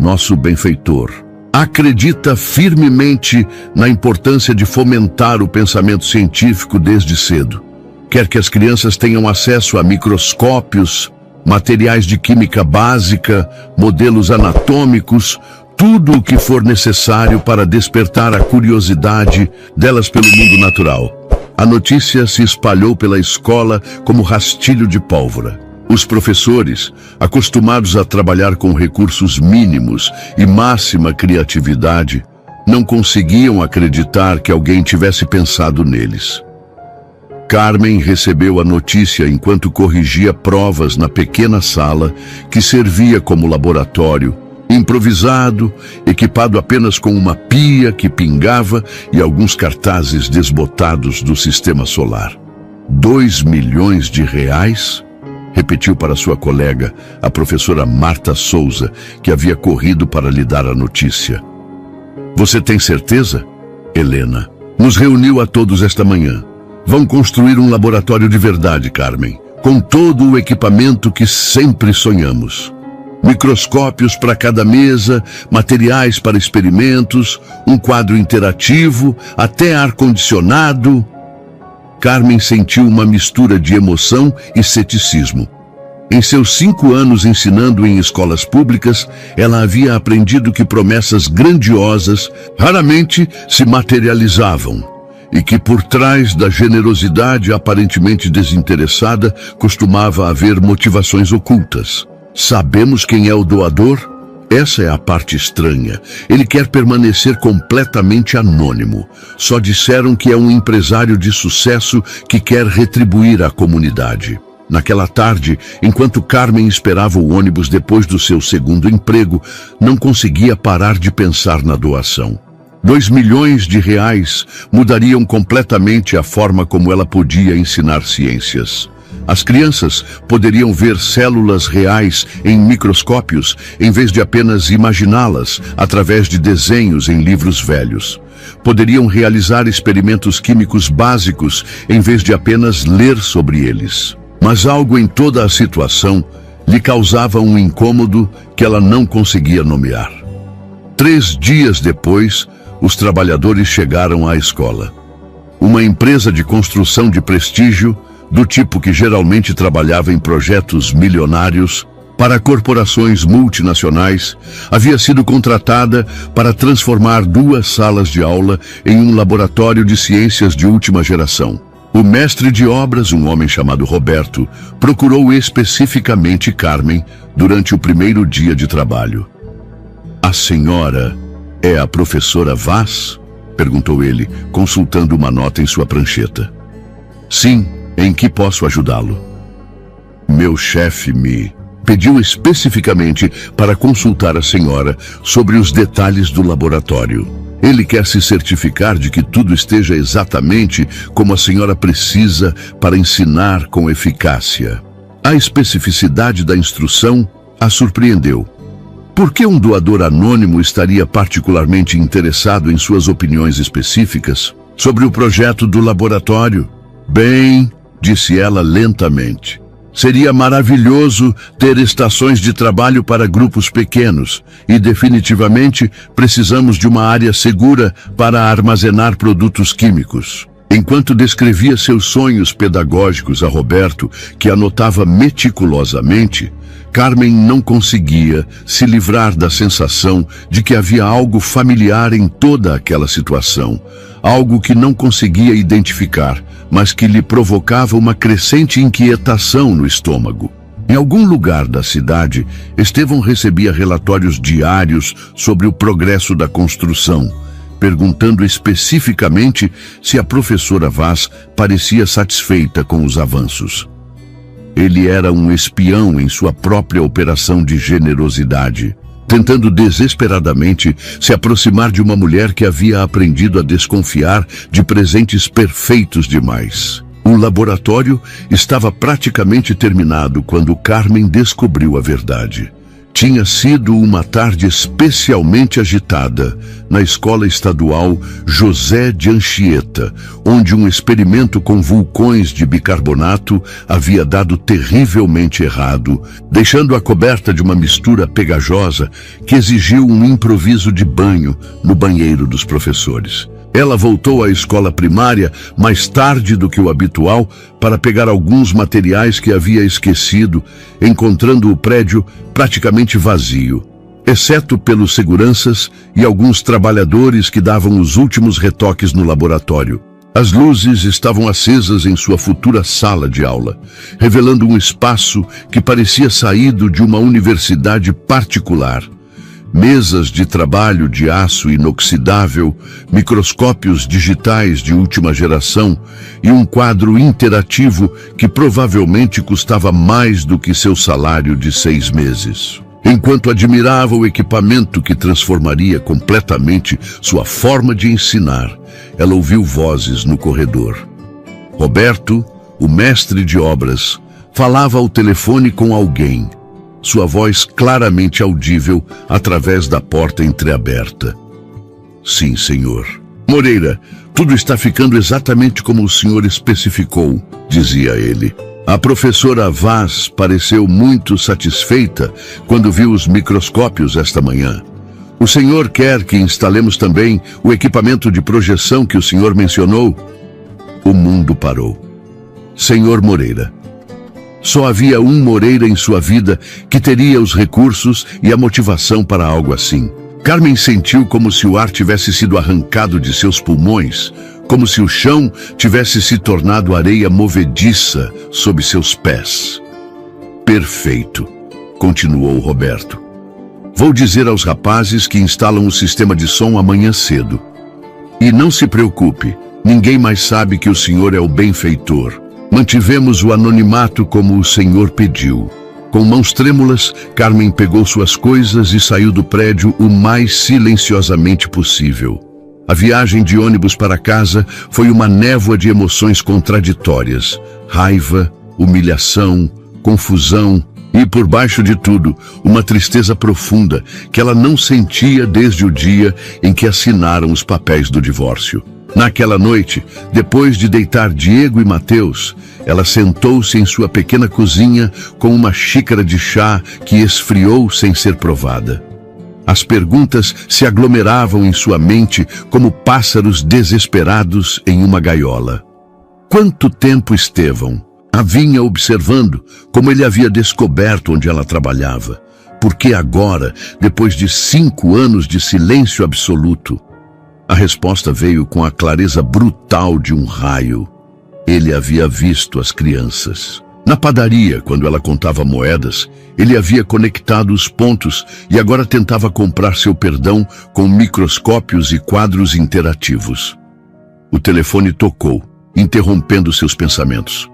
Nosso benfeitor acredita firmemente na importância de fomentar o pensamento científico desde cedo. Quer que as crianças tenham acesso a microscópios, materiais de química básica, modelos anatômicos, tudo o que for necessário para despertar a curiosidade delas pelo mundo natural. A notícia se espalhou pela escola como rastilho de pólvora. Os professores, acostumados a trabalhar com recursos mínimos e máxima criatividade, não conseguiam acreditar que alguém tivesse pensado neles. Carmen recebeu a notícia enquanto corrigia provas na pequena sala que servia como laboratório, improvisado, equipado apenas com uma pia que pingava e alguns cartazes desbotados do sistema solar. R$2 milhões? Repetiu para sua colega, a professora Marta Souza, que havia corrido para lhe dar a notícia. Você tem certeza? Helena nos reuniu a todos esta manhã. Vão construir um laboratório de verdade, Carmen, com todo o equipamento que sempre sonhamos. Microscópios para cada mesa, materiais para experimentos, um quadro interativo, até ar-condicionado. Carmen sentiu uma mistura de emoção e ceticismo. Em seus 5 anos ensinando em escolas públicas, ela havia aprendido que promessas grandiosas raramente se materializavam e que por trás da generosidade aparentemente desinteressada costumava haver motivações ocultas. Sabemos quem é o doador? Essa é a parte estranha. Ele quer permanecer completamente anônimo. Só disseram que é um empresário de sucesso que quer retribuir à comunidade. Naquela tarde, enquanto Carmen esperava o ônibus depois do seu segundo emprego, não conseguia parar de pensar na doação. R$2 milhões mudariam completamente a forma como ela podia ensinar ciências. As crianças poderiam ver células reais em microscópios, em vez de apenas imaginá-las através de desenhos em livros velhos. poderiam realizar experimentos químicos básicos em vez de apenas ler sobre eles. Mas algo em toda a situação lhe causava um incômodo que ela não conseguia nomear. 3 dias depois, os trabalhadores chegaram à escola. Uma empresa de construção de prestígio, do tipo que geralmente trabalhava em projetos milionários para corporações multinacionais, havia sido contratada para transformar 2 salas de aula em um laboratório de ciências de última geração. O mestre de obras, um homem chamado Roberto, procurou especificamente Carmen durante o primeiro dia de trabalho. "A senhora é a professora Vaz?" perguntou ele, consultando uma nota em sua prancheta. "Sim, em que posso ajudá-lo?" "Meu chefe me pediu especificamente para consultar a senhora sobre os detalhes do laboratório. Ele quer se certificar de que tudo esteja exatamente como a senhora precisa para ensinar com eficácia." A especificidade da instrução a surpreendeu. Por que um doador anônimo estaria particularmente interessado em suas opiniões específicas sobre o projeto do laboratório? "Bem", disse ela lentamente, "seria maravilhoso ter estações de trabalho para grupos pequenos e definitivamente precisamos de uma área segura para armazenar produtos químicos." Enquanto descrevia seus sonhos pedagógicos a Roberto, que anotava meticulosamente, Carmen não conseguia se livrar da sensação de que havia algo familiar em toda aquela situação, algo que não conseguia identificar, mas que lhe provocava uma crescente inquietação no estômago. Em algum lugar da cidade, Estevão recebia relatórios diários sobre o progresso da construção, perguntando especificamente se a professora Vaz parecia satisfeita com os avanços. Ele era um espião em sua própria operação de generosidade, tentando desesperadamente se aproximar de uma mulher que havia aprendido a desconfiar de presentes perfeitos demais. O laboratório estava praticamente terminado quando Carmen descobriu a verdade. Tinha sido uma tarde especialmente agitada na escola estadual José de Anchieta, onde um experimento com vulcões de bicarbonato havia dado terrivelmente errado, deixando-a coberta de uma mistura pegajosa que exigiu um improviso de banho no banheiro dos professores. Ela voltou à escola primária mais tarde do que o habitual para pegar alguns materiais que havia esquecido, encontrando o prédio praticamente vazio, exceto pelos seguranças e alguns trabalhadores que davam os últimos retoques no laboratório. As luzes estavam acesas em sua futura sala de aula, revelando um espaço que parecia saído de uma universidade particular. Mesas de trabalho de aço inoxidável, microscópios digitais de última geração e um quadro interativo que provavelmente custava mais do que seu salário de 6 meses. Enquanto admirava o equipamento que transformaria completamente sua forma de ensinar, ela ouviu vozes no corredor. Roberto, o mestre de obras, falava ao telefone com alguém, sua voz claramente audível através da porta entreaberta. "Sim, senhor." "Moreira, tudo está ficando exatamente como o senhor especificou", dizia ele. "A professora Vaz pareceu muito satisfeita quando viu os microscópios esta manhã. O senhor quer que instalemos também o equipamento de projeção que o senhor mencionou?" O mundo parou. "Senhor Moreira." Só havia um Moreira em sua vida que teria os recursos e a motivação para algo assim. Carmen sentiu como se o ar tivesse sido arrancado de seus pulmões, como se o chão tivesse se tornado areia movediça sob seus pés. "Perfeito", continuou Roberto. "Vou dizer aos rapazes que instalam o sistema de som amanhã cedo. E não se preocupe, ninguém mais sabe que o senhor é o benfeitor. Mantivemos o anonimato como o senhor pediu." Com mãos trêmulas, Carmen pegou suas coisas e saiu do prédio o mais silenciosamente possível. A viagem de ônibus para casa foi uma névoa de emoções contraditórias: raiva, humilhação, confusão E por baixo de tudo, uma tristeza profunda que ela não sentia desde o dia em que assinaram os papéis do divórcio. Naquela noite, depois de deitar Diego e Mateus, ela sentou-se em sua pequena cozinha com uma xícara de chá que esfriou sem ser provada. As perguntas se aglomeravam em sua mente como pássaros desesperados em uma gaiola. Quanto tempo Estevão a vinha observando, como ele havia descoberto onde ela trabalhava? Porque agora, depois de 5 anos de silêncio absoluto, a resposta veio com a clareza brutal de um raio. Ele havia visto as crianças. Na padaria, quando ela contava moedas, ele havia conectado os pontos e agora tentava comprar seu perdão com microscópios e quadros interativos. O telefone tocou, interrompendo seus pensamentos.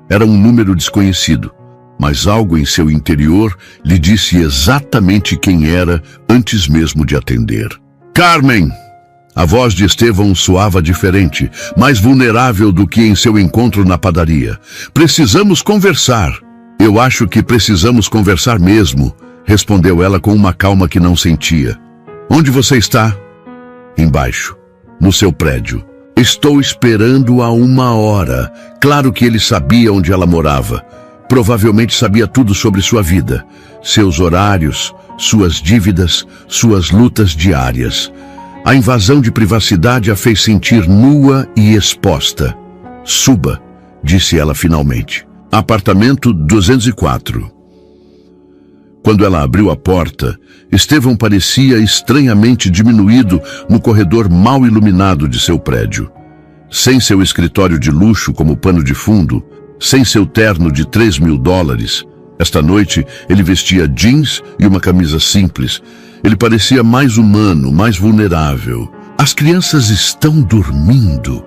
Era um número desconhecido, mas algo em seu interior lhe disse exatamente quem era antes mesmo de atender. Carmen! A voz de Estevão soava diferente, mais vulnerável do que em seu encontro na padaria. Precisamos conversar. Eu acho que precisamos conversar mesmo, respondeu ela com uma calma que não sentia. Onde você está? Embaixo, no seu prédio. Estou esperando há 1 hora. Claro que ele sabia onde ela morava. Provavelmente sabia tudo sobre sua vida, seus horários, suas dívidas, suas lutas diárias. A invasão de privacidade a fez sentir nua e exposta. Suba, disse ela finalmente. Apartamento 204. Quando ela abriu a porta, Estevão parecia estranhamente diminuído no corredor mal iluminado de seu prédio. Sem seu escritório de luxo como pano de fundo, sem seu terno de $3.000, esta noite ele vestia jeans e uma camisa simples. Ele parecia mais humano, mais vulnerável. As crianças estão dormindo.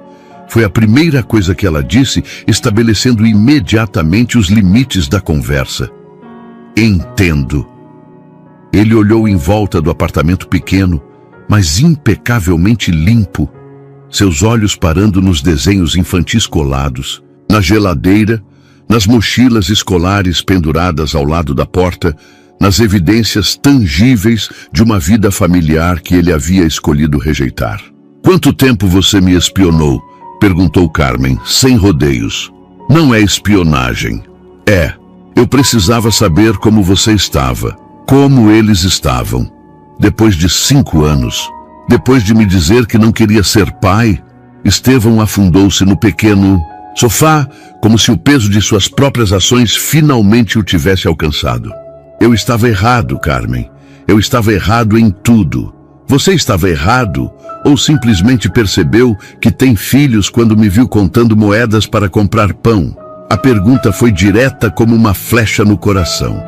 Foi a primeira coisa que ela disse, estabelecendo imediatamente os limites da conversa. Entendo. Ele olhou em volta do apartamento pequeno, mas impecavelmente limpo, seus olhos parando nos desenhos infantis colados, na geladeira, nas mochilas escolares penduradas ao lado da porta, nas evidências tangíveis de uma vida familiar que ele havia escolhido rejeitar. Quanto tempo você me espionou? Perguntou Carmen, sem rodeios. Não é espionagem. É. Eu precisava saber como você estava, como eles estavam. Depois de 5 anos, depois de me dizer que não queria ser pai, Estevão afundou-se no pequeno sofá, como se o peso de suas próprias ações finalmente o tivesse alcançado. Eu estava errado, Carmen. Eu estava errado em tudo. Você estava errado ou simplesmente percebeu que tem filhos quando me viu contando moedas para comprar pão? A pergunta foi direta como uma flecha no coração.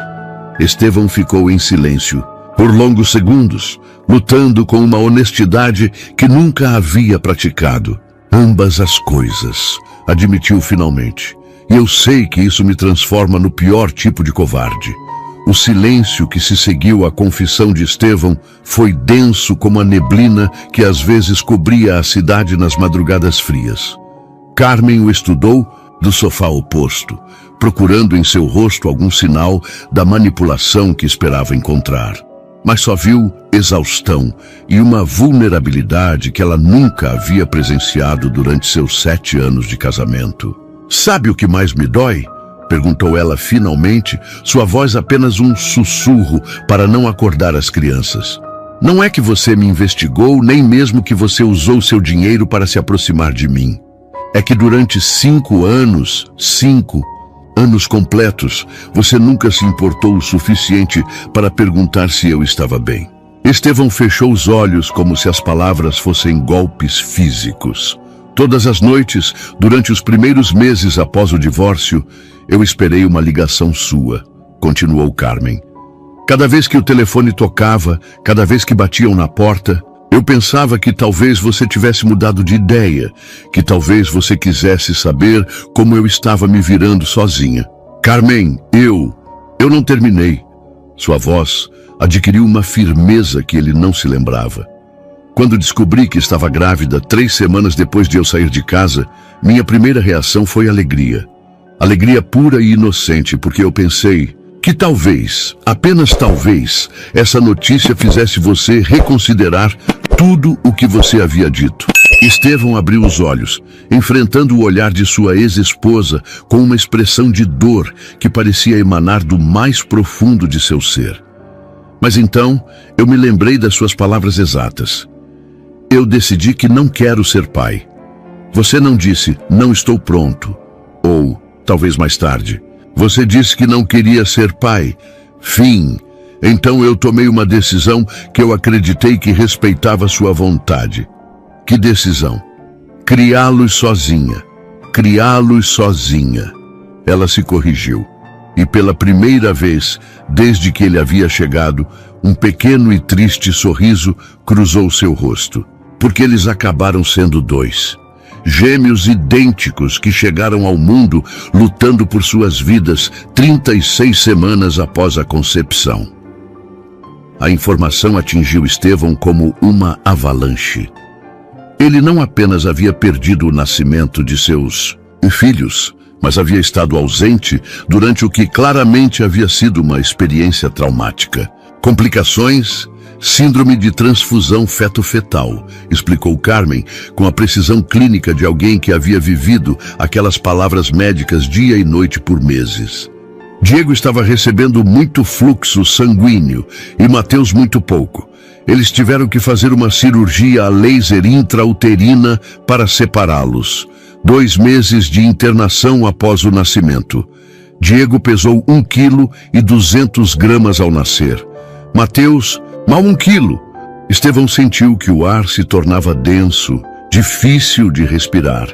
Estevão ficou em silêncio, por longos segundos, lutando com uma honestidade que nunca havia praticado. Ambas as coisas, admitiu finalmente. E eu sei que isso me transforma no pior tipo de covarde. O silêncio que se seguiu à confissão de Estevão foi denso como a neblina que às vezes cobria a cidade nas madrugadas frias. Carmen o estudou do sofá oposto, procurando em seu rosto algum sinal da manipulação que esperava encontrar. Mas só viu exaustão e uma vulnerabilidade que ela nunca havia presenciado durante seus 7 anos de casamento. Sabe o que mais me dói? Perguntou ela finalmente, sua voz apenas um sussurro para não acordar as crianças. Não é que você me investigou, nem mesmo que você usou seu dinheiro para se aproximar de mim. É que durante 5 anos, 5 anos completos, você nunca se importou o suficiente para perguntar se eu estava bem. Estevão fechou os olhos como se as palavras fossem golpes físicos. Todas as noites, durante os primeiros meses após o divórcio, eu esperei uma ligação sua, continuou Carmen. Cada vez que o telefone tocava, cada vez que batiam na porta, eu pensava que talvez você tivesse mudado de ideia, que talvez você quisesse saber como eu estava me virando sozinha. Carmen, eu não terminei. Sua voz adquiriu uma firmeza que ele não se lembrava. Quando descobri que estava grávida 3 semanas depois de eu sair de casa, minha primeira reação foi alegria. Alegria pura e inocente, porque eu pensei, que talvez, apenas talvez, essa notícia fizesse você reconsiderar tudo o que você havia dito. Estevão abriu os olhos, enfrentando o olhar de sua ex-esposa com uma expressão de dor que parecia emanar do mais profundo de seu ser. Mas então, eu me lembrei das suas palavras exatas. Eu decidi que não quero ser pai. Você não disse, não estou pronto. Ou, talvez mais tarde, você disse que não queria ser pai. Fim. Então eu tomei uma decisão que eu acreditei que respeitava sua vontade. Que decisão? Criá-los sozinha. Criá-los sozinha. Ela se corrigiu. E pela primeira vez, desde que ele havia chegado, um pequeno e triste sorriso cruzou seu rosto. Porque eles acabaram sendo dois. Gêmeos idênticos que chegaram ao mundo lutando por suas vidas 36 semanas após a concepção. A informação atingiu Estevão como uma avalanche. Ele não apenas havia perdido o nascimento de seus filhos, mas havia estado ausente durante o que claramente havia sido uma experiência traumática. Complicações, síndrome de transfusão feto-fetal, explicou Carmen com a precisão clínica de alguém que havia vivido aquelas palavras médicas dia e noite por meses. Diego estava recebendo muito fluxo sanguíneo e Mateus muito pouco. Eles tiveram que fazer uma cirurgia a laser intrauterina para separá-los. 2 meses de internação após o nascimento. Diego pesou 1,2 kg ao nascer. Mateus, mal 1 quilo. Estevão sentiu que o ar se tornava denso, difícil de respirar.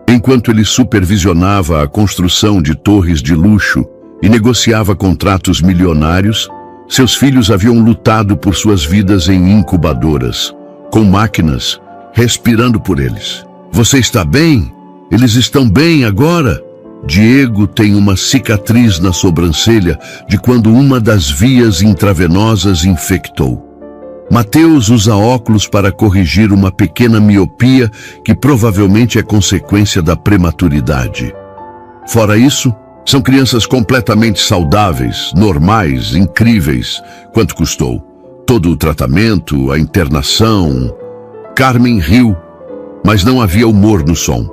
Enquanto ele supervisionava a construção de torres de luxo e negociava contratos milionários, seus filhos haviam lutado por suas vidas em incubadoras, com máquinas, respirando por eles. Você está bem? Eles estão bem agora? Diego tem uma cicatriz na sobrancelha de quando uma das vias intravenosas infectou. Mateus usa óculos para corrigir uma pequena miopia que provavelmente é consequência da prematuridade. Fora isso, são crianças completamente saudáveis, normais, incríveis. Quanto custou? Todo o tratamento, a internação. Carmen riu, mas não havia humor no som.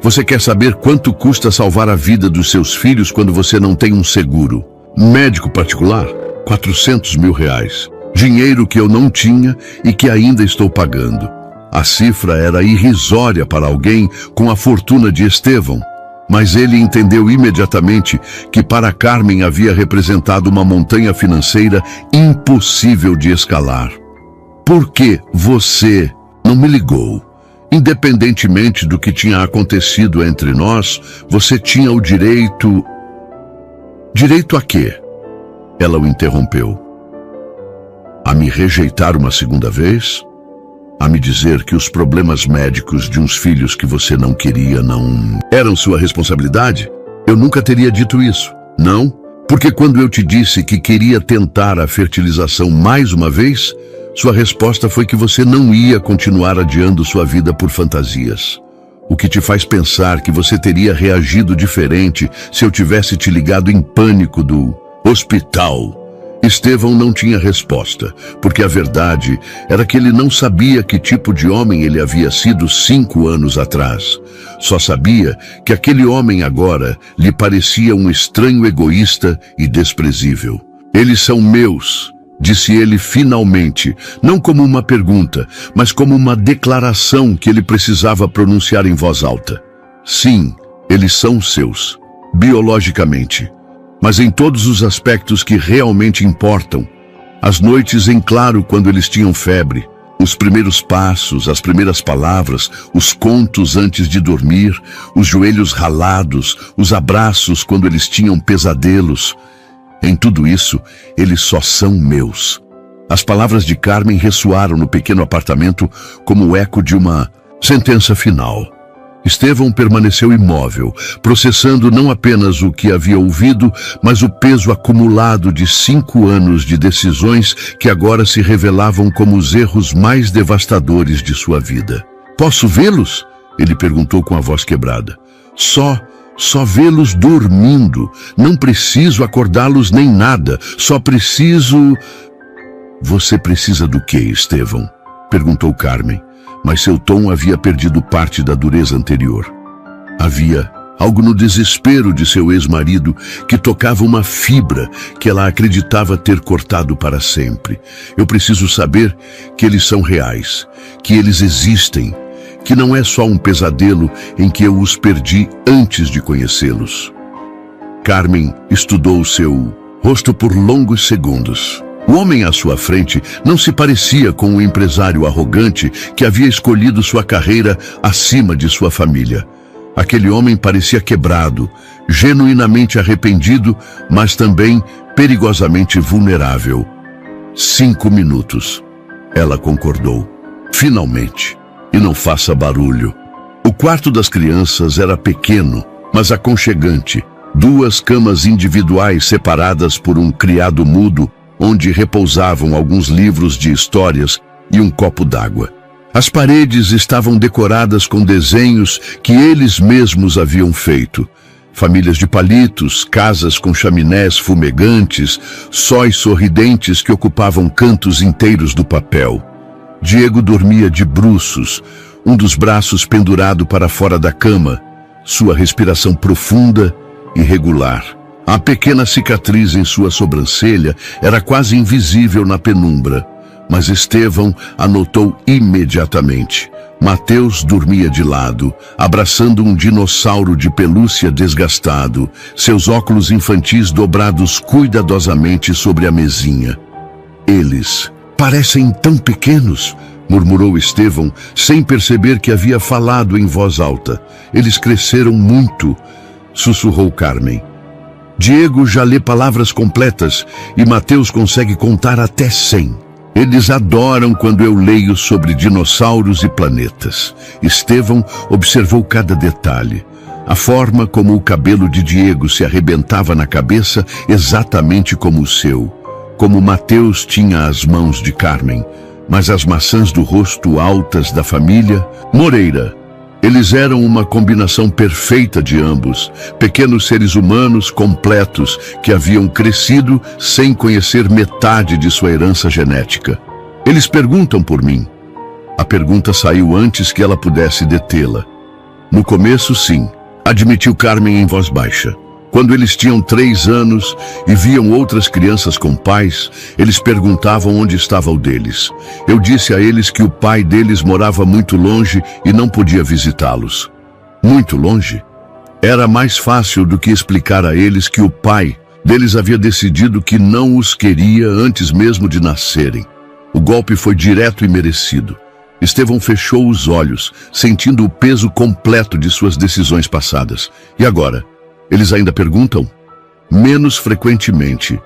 Você quer saber quanto custa salvar a vida dos seus filhos quando você não tem um seguro? Médico particular? R$400 mil. Dinheiro que eu não tinha e que ainda estou pagando. A cifra era irrisória para alguém com a fortuna de Estevão. Mas ele entendeu imediatamente que para Carmen havia representado uma montanha financeira impossível de escalar. Por que você não me ligou? Independentemente do que tinha acontecido entre nós, você tinha o direito... Direito a quê? Ela o interrompeu. A me rejeitar uma segunda vez? A me dizer que os problemas médicos de uns filhos que você não queria não eram sua responsabilidade? Eu nunca teria dito isso. Não, porque quando eu te disse que queria tentar a fertilização mais uma vez, sua resposta foi que você não ia continuar adiando sua vida por fantasias. O que te faz pensar que você teria reagido diferente se eu tivesse te ligado em pânico do hospital? Estevão não tinha resposta, porque a verdade era que ele não sabia que tipo de homem ele havia sido 5 anos atrás. Só sabia que aquele homem agora lhe parecia um estranho egoísta e desprezível. Eles são meus, disse ele finalmente, não como uma pergunta, mas como uma declaração que ele precisava pronunciar em voz alta. Sim, eles são seus, biologicamente. Mas em todos os aspectos que realmente importam. As noites em claro quando eles tinham febre, os primeiros passos, as primeiras palavras, os contos antes de dormir, os joelhos ralados, os abraços quando eles tinham pesadelos. Em tudo isso, eles só são meus. As palavras de Carmen ressoaram no pequeno apartamento como o eco de uma sentença final. Estevão permaneceu imóvel, processando não apenas o que havia ouvido, mas o peso acumulado de 5 anos de decisões que agora se revelavam como os erros mais devastadores de sua vida. Posso vê-los? Ele perguntou com a voz quebrada. Só Só vê-los dormindo. Não preciso acordá-los nem nada. Só preciso... Você precisa do quê, Estevão? Perguntou Carmen, mas seu tom havia perdido parte da dureza anterior. Havia algo no desespero de seu ex-marido que tocava uma fibra que ela acreditava ter cortado para sempre. Eu preciso saber que eles são reais, que eles existem, que não é só um pesadelo em que eu os perdi antes de conhecê-los. Carmen estudou seu rosto por longos segundos. O homem à sua frente não se parecia com o empresário arrogante que havia escolhido sua carreira acima de sua família. Aquele homem parecia quebrado, genuinamente arrependido, mas também perigosamente vulnerável. 5 minutos. Ela concordou. Finalmente. E não faça barulho. O quarto das crianças era pequeno, mas aconchegante. 2 camas individuais separadas por um criado mudo, onde repousavam alguns livros de histórias e um copo d'água. As paredes estavam decoradas com desenhos que eles mesmos haviam feito. Famílias de palitos, casas com chaminés fumegantes, sóis sorridentes que ocupavam cantos inteiros do papel. Diego dormia de bruços, um dos braços pendurado para fora da cama, sua respiração profunda e regular. A pequena cicatriz em sua sobrancelha era quase invisível na penumbra, mas Estevão a notou imediatamente. Mateus dormia de lado, abraçando um dinossauro de pelúcia desgastado, seus óculos infantis dobrados cuidadosamente sobre a mesinha. Eles parecem tão pequenos, murmurou Estevão, sem perceber que havia falado em voz alta. Eles cresceram muito, sussurrou Carmen. Diego já lê palavras completas e Mateus consegue contar até 100. Eles adoram quando eu leio sobre dinossauros e planetas. Estevão observou cada detalhe. A forma como o cabelo de Diego se arrebentava na cabeça, exatamente como o seu. Como Mateus tinha as mãos de Carmen, mas as maçãs do rosto altas da família, Moreira. Eles eram uma combinação perfeita de ambos, pequenos seres humanos completos que haviam crescido sem conhecer metade de sua herança genética. Eles perguntam por mim. A pergunta saiu antes que ela pudesse detê-la. No começo, sim, admitiu Carmen em voz baixa. Quando eles tinham 3 anos e viam outras crianças com pais, eles perguntavam onde estava o deles. Eu disse a eles que o pai deles morava muito longe e não podia visitá-los. Muito longe? Era mais fácil do que explicar a eles que o pai deles havia decidido que não os queria antes mesmo de nascerem. O golpe foi direto e merecido. Estevão fechou os olhos, sentindo o peso completo de suas decisões passadas. E agora? Eles ainda perguntam? Menos frequentemente.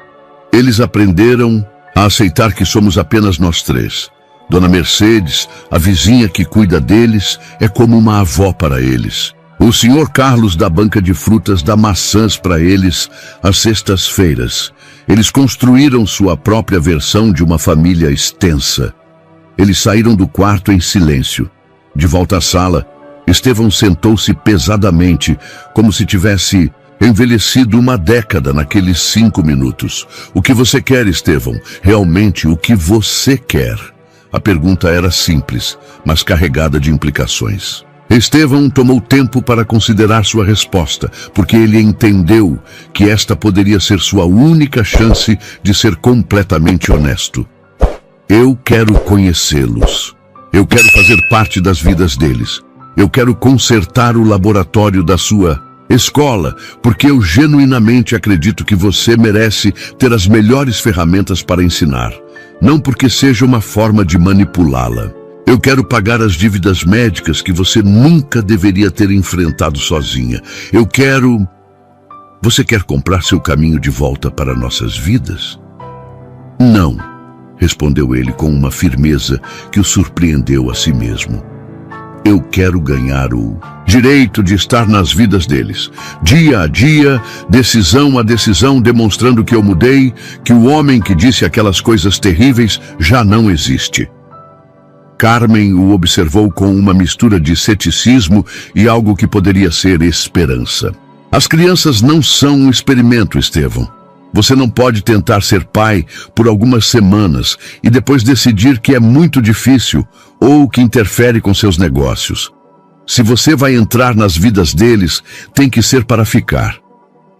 Eles aprenderam a aceitar que somos apenas nós 3. Dona Mercedes, a vizinha que cuida deles, é como uma avó para eles. O senhor Carlos da banca de frutas dá maçãs para eles às sextas-feiras. Eles construíram sua própria versão de uma família extensa. Eles saíram do quarto em silêncio. De volta à sala, Estevão sentou-se pesadamente, como se tivesse envelhecido uma década naqueles 5 minutos. O que você quer, Estevão? Realmente, o que você quer? A pergunta era simples, mas carregada de implicações. Estevão tomou tempo para considerar sua resposta, porque ele entendeu que esta poderia ser sua única chance de ser completamente honesto. Eu quero conhecê-los. Eu quero fazer parte das vidas deles. Eu quero consertar o laboratório da sua escola, porque eu genuinamente acredito que você merece ter as melhores ferramentas para ensinar, não porque seja uma forma de manipulá-la. Eu quero pagar as dívidas médicas que você nunca deveria ter enfrentado sozinha. Eu quero... Você quer comprar seu caminho de volta para nossas vidas? Não, respondeu ele com uma firmeza que o surpreendeu a si mesmo. Eu quero ganhar o direito de estar nas vidas deles. Dia a dia, decisão a decisão, demonstrando que eu mudei, que o homem que disse aquelas coisas terríveis já não existe. Carmen o observou com uma mistura de ceticismo e algo que poderia ser esperança. As crianças não são um experimento, Estevão. Você não pode tentar ser pai por algumas semanas e depois decidir que é muito difícil ou que interfere com seus negócios. Se você vai entrar nas vidas deles, tem que ser para ficar.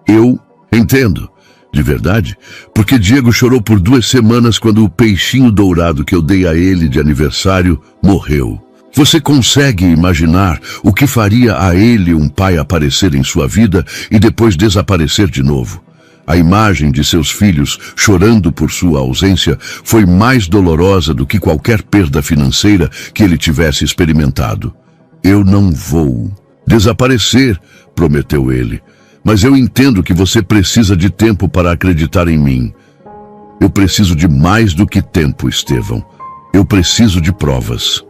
Eu entendo, de verdade, porque Diego chorou por 2 semanas quando o peixinho dourado que eu dei a ele de aniversário morreu. Você consegue imaginar o que faria a ele um pai aparecer em sua vida e depois desaparecer de novo? A imagem de seus filhos chorando por sua ausência foi mais dolorosa do que qualquer perda financeira que ele tivesse experimentado. Eu não vou desaparecer, prometeu ele, mas eu entendo que você precisa de tempo para acreditar em mim. Eu preciso de mais do que tempo, Estevão. Eu preciso de provas.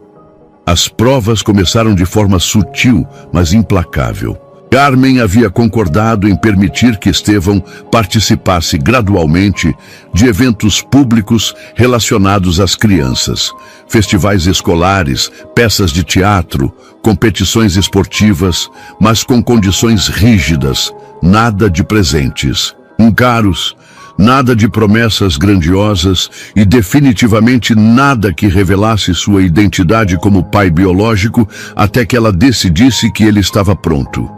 As provas começaram de forma sutil, mas implacável. Carmen havia concordado em permitir que Estevão participasse gradualmente de eventos públicos relacionados às crianças, festivais escolares, peças de teatro, competições esportivas, mas com condições rígidas, nada de presentes caros, nada de promessas grandiosas e definitivamente nada que revelasse sua identidade como pai biológico até que ela decidisse que ele estava pronto.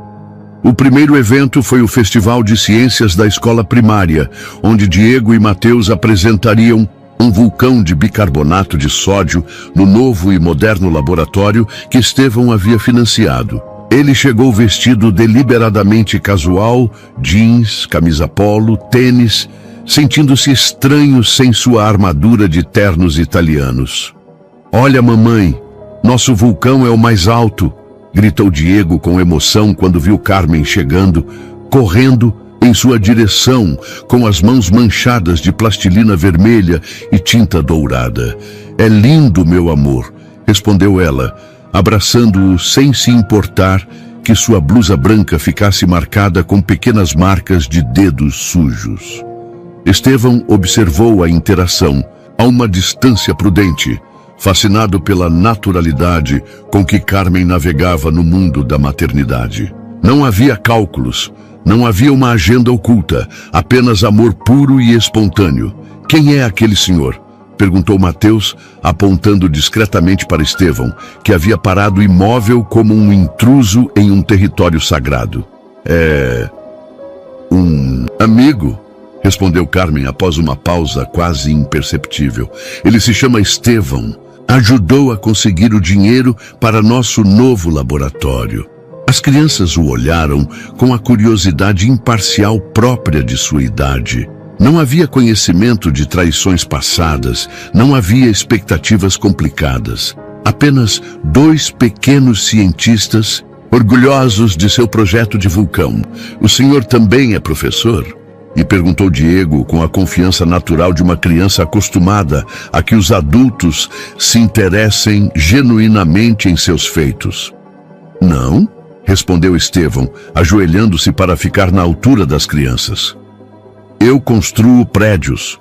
O primeiro evento foi o Festival de Ciências da Escola Primária, onde Diego e Mateus apresentariam um vulcão de bicarbonato de sódio no novo e moderno laboratório que Estevão havia financiado. Ele chegou vestido deliberadamente casual, jeans, camisa polo, tênis, sentindo-se estranho sem sua armadura de ternos italianos. "Olha, mamãe, nosso vulcão é o mais alto", gritou Diego com emoção quando viu Carmen chegando, correndo em sua direção, com as mãos manchadas de plastilina vermelha e tinta dourada. "É lindo, meu amor", respondeu ela, abraçando-o sem se importar que sua blusa branca ficasse marcada com pequenas marcas de dedos sujos. Estevão observou a interação a uma distância prudente, fascinado pela naturalidade com que Carmen navegava no mundo da maternidade. Não havia cálculos, não havia uma agenda oculta, apenas amor puro e espontâneo. "Quem é aquele senhor?", perguntou Mateus, apontando discretamente para Estevão, que havia parado imóvel como um intruso em um território sagrado. "É um amigo", respondeu Carmen após uma pausa quase imperceptível. "Ele se chama Estevão. Ajudou a conseguir o dinheiro para nosso novo laboratório." As crianças o olharam com a curiosidade imparcial própria de sua idade. Não havia conhecimento de traições passadas, não havia expectativas complicadas. Apenas 2 pequenos cientistas, orgulhosos de seu projeto de vulcão. "O senhor também é professor?", e perguntou Diego com a confiança natural de uma criança acostumada a que os adultos se interessem genuinamente em seus feitos. "Não", respondeu Estevão, ajoelhando-se para ficar na altura das crianças. "Eu construo prédios."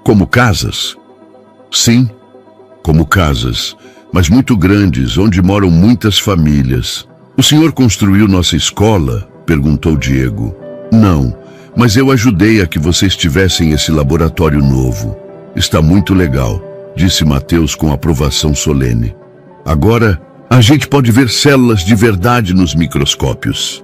"Como casas?" "Sim, como casas, mas muito grandes, onde moram muitas famílias." "O senhor construiu nossa escola?", perguntou Diego. "Não, mas eu ajudei a que vocês tivessem esse laboratório novo. Está muito legal", disse Mateus com aprovação solene. "Agora, a gente pode ver células de verdade nos microscópios."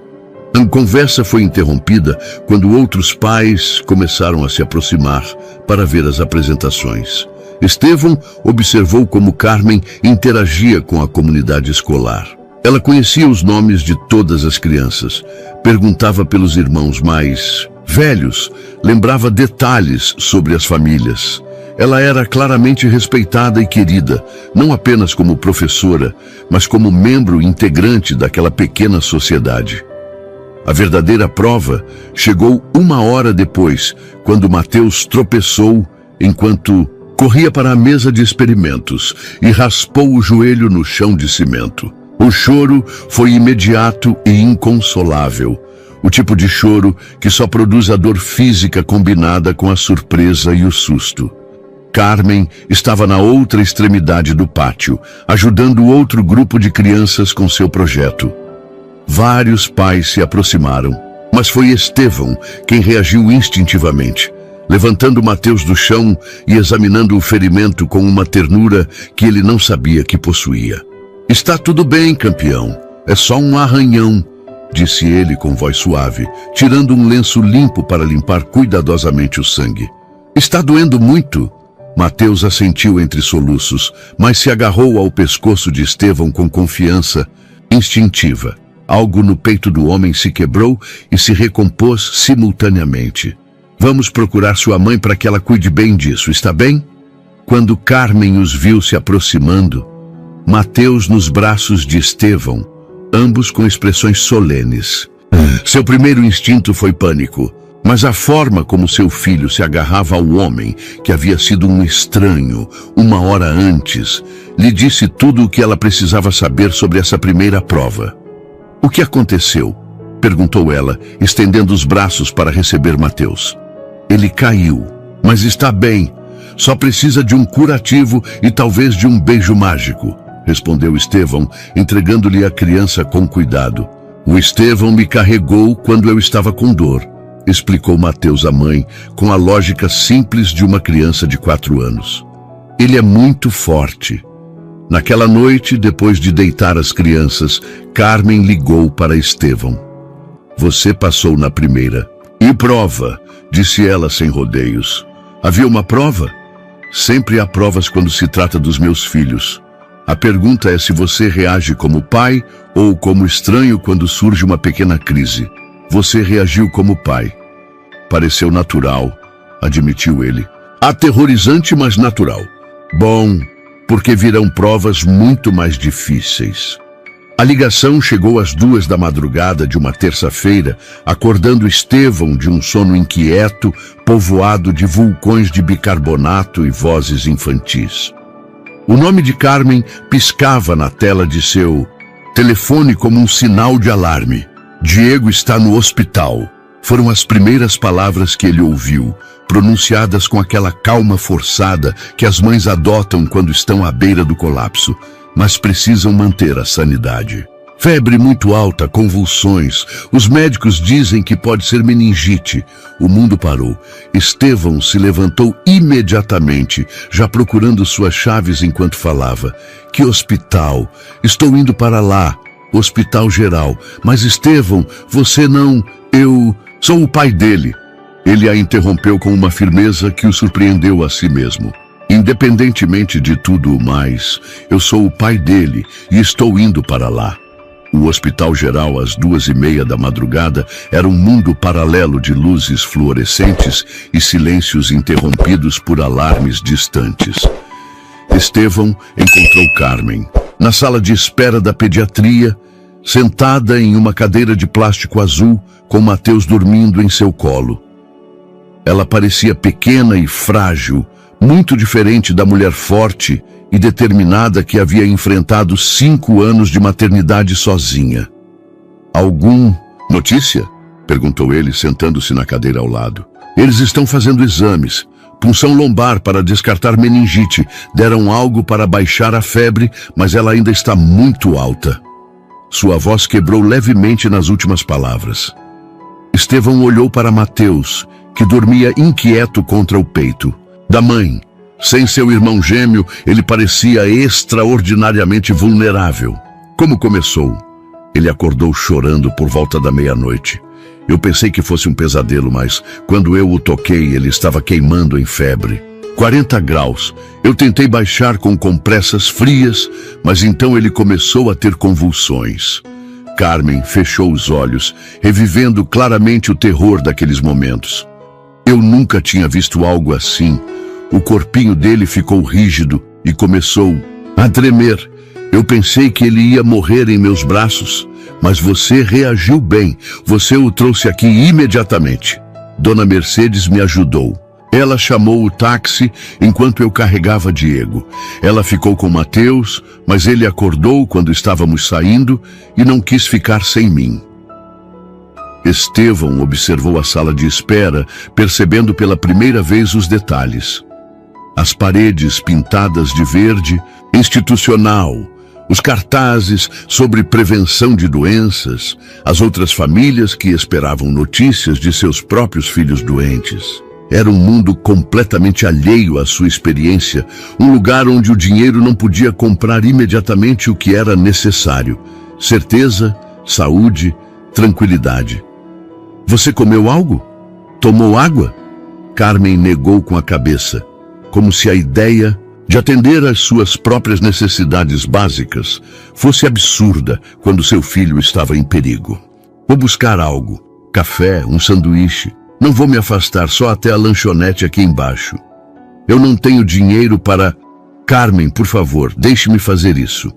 A conversa foi interrompida quando outros pais começaram a se aproximar para ver as apresentações. Estevão observou como Carmen interagia com a comunidade escolar. Ela conhecia os nomes de todas as crianças, perguntava pelos irmãos mais velhos, lembrava detalhes sobre as famílias. Ela era claramente respeitada e querida, não apenas como professora, mas como membro integrante daquela pequena sociedade. A verdadeira prova chegou 1 hora depois, quando Mateus tropeçou enquanto corria para a mesa de experimentos e raspou o joelho no chão de cimento. O choro foi imediato e inconsolável, o tipo de choro que só produz a dor física combinada com a surpresa e o susto. Carmen estava na outra extremidade do pátio, ajudando outro grupo de crianças com seu projeto. Vários pais se aproximaram. Mas foi Estevão quem reagiu instintivamente, levantando Mateus do chão e examinando o ferimento com uma ternura que ele não sabia que possuía. "Está tudo bem, campeão. É só um arranhão", disse ele com voz suave, tirando um lenço limpo para limpar cuidadosamente o sangue. "Está doendo muito?" Mateus assentiu entre soluços, mas se agarrou ao pescoço de Estevão com confiança instintiva. Algo no peito do homem se quebrou e se recompôs simultaneamente. "Vamos procurar sua mãe para que ela cuide bem disso, está bem?" Quando Carmen os viu se aproximando, Mateus nos braços de Estevão, ambos com expressões solenes. Seu primeiro instinto foi pânico, mas a forma como seu filho se agarrava ao homem, que havia sido um estranho, uma hora antes, lhe disse tudo o que ela precisava saber sobre essa primeira prova. "O que aconteceu?" perguntou ela, estendendo os braços para receber Mateus. "Ele caiu, mas está bem. Só precisa de um curativo e talvez de um beijo mágico", respondeu Estevão, entregando-lhe a criança com cuidado. "O Estevão me carregou quando eu estava com dor", explicou Mateus à mãe, com a lógica simples de uma criança de 4 anos. "Ele é muito forte." Naquela noite, depois de deitar as crianças, Carmen ligou para Estevão. "Você passou na primeira." "E prova?" disse ela sem rodeios. "Havia uma prova?" "Sempre há provas quando se trata dos meus filhos. A pergunta é se você reage como pai ou como estranho quando surge uma pequena crise." "Você reagiu como pai." "Pareceu natural", admitiu ele. "Aterrorizante, mas natural." "Bom, porque virão provas muito mais difíceis." A ligação chegou às 2 da madrugada de uma terça-feira, acordando Estevão de um sono inquieto, povoado de vulcões de bicarbonato e vozes infantis. O nome de Carmen piscava na tela de seu telefone como um sinal de alarme. "Diego está no hospital." Foram as primeiras palavras que ele ouviu, pronunciadas com aquela calma forçada que as mães adotam quando estão à beira do colapso, mas precisam manter a sanidade. "Febre muito alta, convulsões. Os médicos dizem que pode ser meningite." O mundo parou. Estevão se levantou imediatamente, já procurando suas chaves enquanto falava. "Que hospital? Estou indo para lá. Hospital Geral. Mas Estevão, você não... Eu sou o pai dele." Ele a interrompeu com uma firmeza que o surpreendeu a si mesmo. "Independentemente de tudo o mais, eu sou o pai dele e estou indo para lá." O Hospital Geral, às 2:30 da madrugada, era um mundo paralelo de luzes fluorescentes e silêncios interrompidos por alarmes distantes. Estevão encontrou Carmen na sala de espera da pediatria, sentada em uma cadeira de plástico azul, com Mateus dormindo em seu colo. Ela parecia pequena e frágil, muito diferente da mulher forte e determinada que havia enfrentado 5 anos de maternidade sozinha. "Algum notícia?" perguntou ele, sentando-se na cadeira ao lado. "Eles estão fazendo exames. Punção lombar para descartar meningite. Deram algo para baixar a febre, mas ela ainda está muito alta." Sua voz quebrou levemente nas últimas palavras. Estevão olhou para Mateus, que dormia inquieto contra o peito. Da mãe, sem seu irmão gêmeo, ele parecia extraordinariamente vulnerável. "Como começou?" Ele acordou chorando por volta da meia-noite. "Eu pensei que fosse um pesadelo, mas quando eu o toquei, ele estava queimando em febre. 40 graus. Eu tentei baixar com compressas frias, mas então ele começou a ter convulsões." Carmen fechou os olhos, revivendo claramente o terror daqueles momentos. "Eu nunca tinha visto algo assim." O corpinho dele ficou rígido e começou a tremer. "Eu pensei que ele ia morrer em meus braços, mas você reagiu bem. Você o trouxe aqui imediatamente." Dona Mercedes me ajudou. Ela chamou o táxi enquanto eu carregava Diego. Ela ficou com Mateus, mas ele acordou quando estávamos saindo e não quis ficar sem mim. Estevão observou a sala de espera, percebendo pela primeira vez os detalhes. As paredes pintadas de verde, institucional, Os cartazes sobre prevenção de doenças, as outras famílias que esperavam notícias de seus próprios filhos doentes. Era um mundo completamente alheio à sua experiência, um lugar onde o dinheiro não podia comprar imediatamente o que era necessário: certeza, saúde, tranquilidade. Você comeu algo? Tomou água? Carmen negou com a cabeça, como se a ideia de atender às suas próprias necessidades básicas fosse absurda quando seu filho estava em perigo. Vou buscar algo, café, um sanduíche. Não vou me afastar só até a lanchonete aqui embaixo. Eu não tenho dinheiro para... Carmen, por favor, deixe-me fazer isso.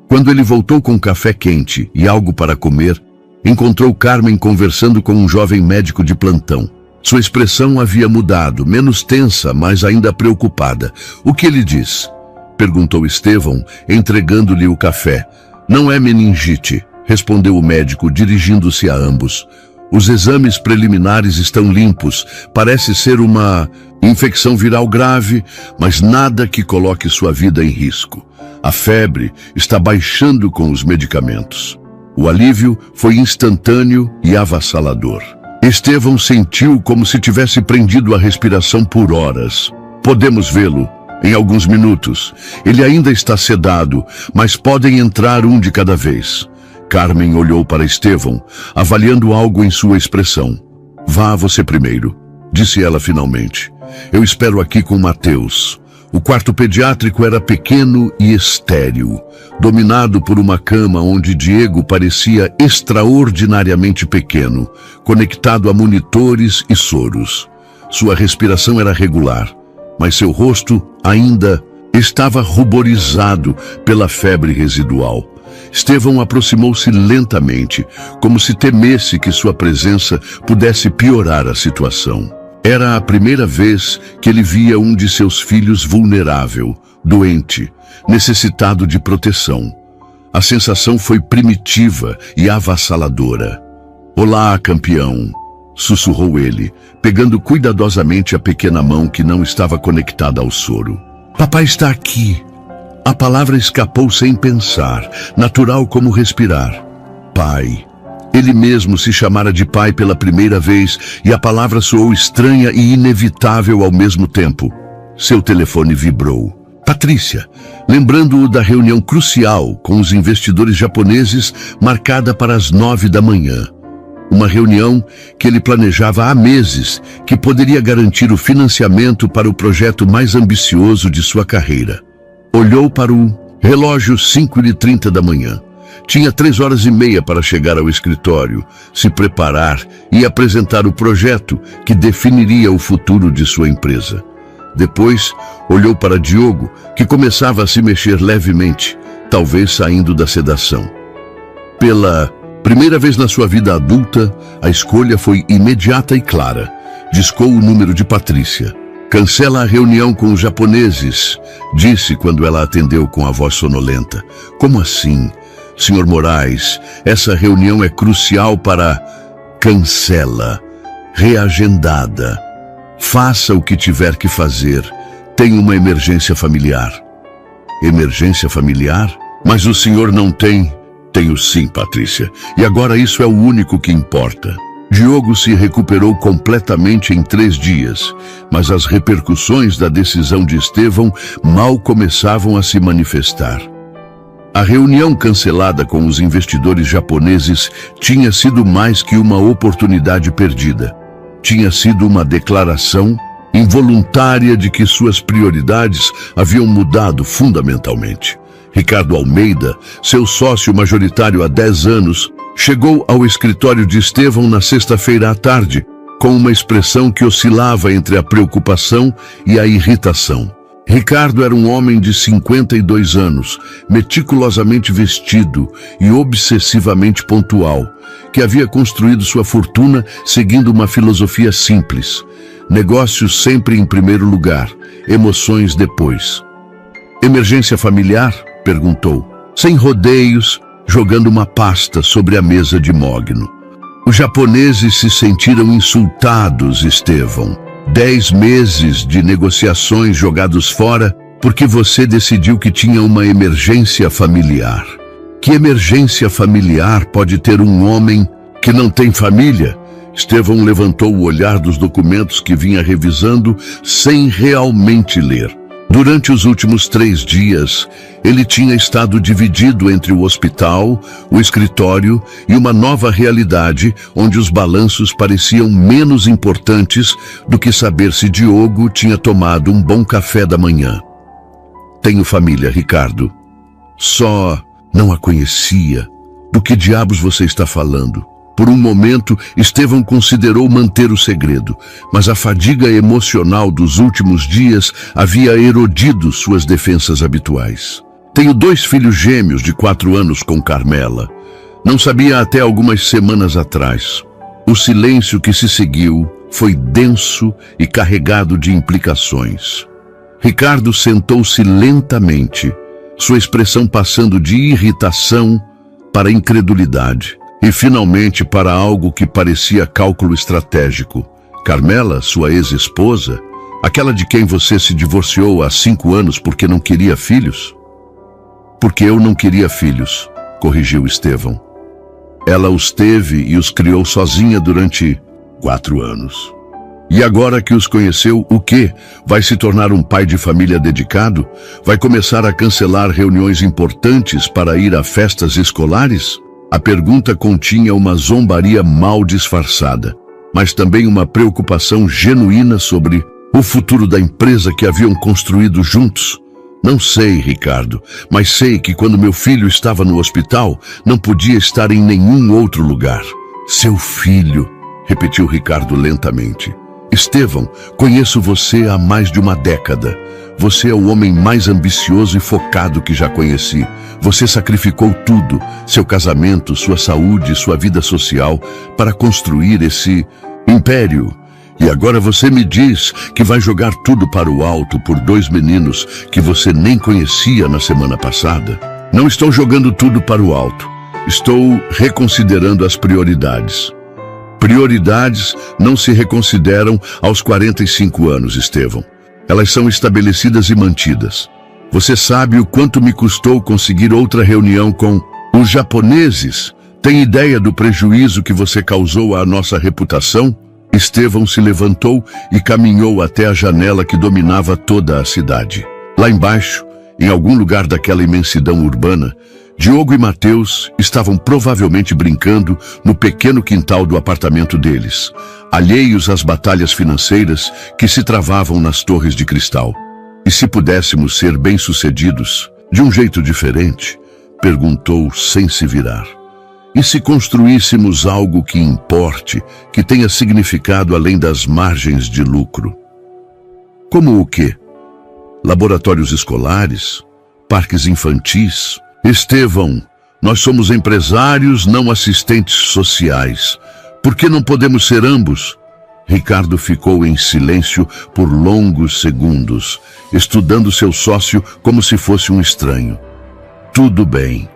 Quando ele voltou com café quente e algo para comer, encontrou Carmen conversando com um jovem médico de plantão. Sua expressão havia mudado, menos tensa, mas ainda preocupada. O que ele diz? Perguntou Estevão, entregando-lhe o café. Não é meningite, respondeu o médico, dirigindo-se a ambos. Os exames preliminares estão limpos. Parece ser uma infecção viral grave, mas nada que coloque sua vida em risco. A febre está baixando com os medicamentos. O alívio foi instantâneo e avassalador. Estevão sentiu como se tivesse prendido a respiração por horas. Podemos vê-lo em alguns minutos. Ele ainda está sedado, mas podem entrar um de cada vez. Carmen olhou para Estevão, avaliando algo em sua expressão. Vá você primeiro, disse ela finalmente. Eu espero aqui com Mateus. O quarto pediátrico era pequeno e estéril, dominado por uma cama onde Diego parecia extraordinariamente pequeno, conectado a monitores e soros. Sua respiração era regular, mas seu rosto ainda estava ruborizado pela febre residual. Estevão aproximou-se lentamente, como se temesse que sua presença pudesse piorar a situação. Era a primeira vez que ele via um de seus filhos vulnerável, doente, necessitado de proteção. A sensação foi primitiva e avassaladora. Olá, campeão, sussurrou ele, pegando cuidadosamente a pequena mão que não estava conectada ao soro. Papai está aqui. A palavra escapou sem pensar, natural como respirar. Pai. Ele mesmo se chamara de pai pela primeira vez e a palavra soou estranha e inevitável ao mesmo tempo. Seu telefone vibrou. Patrícia, lembrando-o da reunião crucial com os investidores japoneses marcada para as 9 da manhã. Uma reunião que ele planejava há meses, que poderia garantir o financiamento para o projeto mais ambicioso de sua carreira. Olhou para o relógio 5h30 da manhã. Tinha 3h30 para chegar ao escritório, se preparar e apresentar o projeto que definiria o futuro de sua empresa. Depois, olhou para Diogo, que começava a se mexer levemente, talvez saindo da sedação. Pela primeira vez na sua vida adulta, a escolha foi imediata e clara. Discou o número de Patrícia. Cancela a reunião com os japoneses, disse quando ela atendeu com a voz sonolenta. Como assim? Senhor Moraes, essa reunião é crucial para... Cancela. Reagendada. Faça o que tiver que fazer. Tem uma emergência familiar. Emergência familiar? Mas o senhor não tem? Tenho sim, Patrícia. E agora isso é o único que importa. Diogo se recuperou completamente em 3 dias, mas as repercussões da decisão de Estevão mal começavam a se manifestar. A reunião cancelada com os investidores japoneses tinha sido mais que uma oportunidade perdida. Tinha sido uma declaração involuntária de que suas prioridades haviam mudado fundamentalmente. Ricardo Almeida, seu sócio majoritário há 10 anos, chegou ao escritório de Estevão na sexta-feira à tarde, com uma expressão que oscilava entre a preocupação e a irritação. Ricardo era um homem de 52 anos, meticulosamente vestido e obsessivamente pontual, que havia construído sua fortuna seguindo uma filosofia simples. Negócios sempre em primeiro lugar, emoções depois. Emergência familiar? Perguntou, sem rodeios, jogando uma pasta sobre a mesa de mogno. Os japoneses se sentiram insultados, Estevão. 10 meses de negociações jogados fora Porque você decidiu que tinha uma emergência familiar. Que emergência familiar pode ter um homem que não tem família? Estevão levantou o olhar dos documentos que vinha revisando sem realmente ler. Durante os últimos 3 dias, ele tinha estado dividido entre o hospital, o escritório e uma nova realidade onde os balanços pareciam menos importantes do que saber se Diogo tinha tomado um bom café da manhã. Tenho família, Ricardo. Só não a conhecia. Do que diabos você está falando? Por um momento, Estevão considerou manter o segredo, mas a fadiga emocional dos últimos dias havia erodido suas defensas habituais. Tenho 2 filhos gêmeos de 4 anos com Carmela. Não sabia até algumas semanas atrás. O silêncio que se seguiu foi denso e carregado de implicações. Ricardo sentou-se lentamente, sua expressão passando de irritação para incredulidade. E finalmente para algo que parecia cálculo estratégico. Carmela, sua ex-esposa, aquela de quem você se divorciou há 5 anos porque não queria filhos? Porque eu não queria filhos, corrigiu Estevão. Ela os teve e os criou sozinha durante 4 anos. E agora que os conheceu, o quê? Vai se tornar um pai de família dedicado? Vai começar a cancelar reuniões importantes para ir a festas escolares? A pergunta continha uma zombaria mal disfarçada, mas também uma preocupação genuína sobre o futuro da empresa que haviam construído juntos. Não sei, Ricardo, mas sei que quando meu filho estava no hospital, não podia estar em nenhum outro lugar. Seu filho, repetiu Ricardo lentamente. Estevão, conheço você há mais de uma década. Você é o homem mais ambicioso e focado que já conheci. Você sacrificou tudo, seu casamento, sua saúde, sua vida social, para construir esse império. E agora você me diz que vai jogar tudo para o alto por 2 meninos que você nem conhecia na semana passada? Não estou jogando tudo para o alto. Estou reconsiderando as prioridades. Prioridades não se reconsideram aos 45 anos, Estevão. Elas são estabelecidas e mantidas. Você sabe o quanto me custou conseguir outra reunião com os japoneses? Tem ideia do prejuízo que você causou à nossa reputação? Estevão se levantou e caminhou até a janela que dominava toda a cidade. Lá embaixo, em algum lugar daquela imensidão urbana, Diogo e Mateus estavam provavelmente brincando no pequeno quintal do apartamento deles, alheios às batalhas financeiras que se travavam nas torres de cristal. E se pudéssemos ser bem-sucedidos, de um jeito diferente? Perguntou sem se virar. E se construíssemos algo que importe, que tenha significado além das margens de lucro? Como o quê? Laboratórios escolares? Parques infantis? Estevão, nós somos empresários, não assistentes sociais. Por que não podemos ser ambos? Ricardo ficou em silêncio por longos segundos, estudando seu sócio como se fosse um estranho. Tudo bem,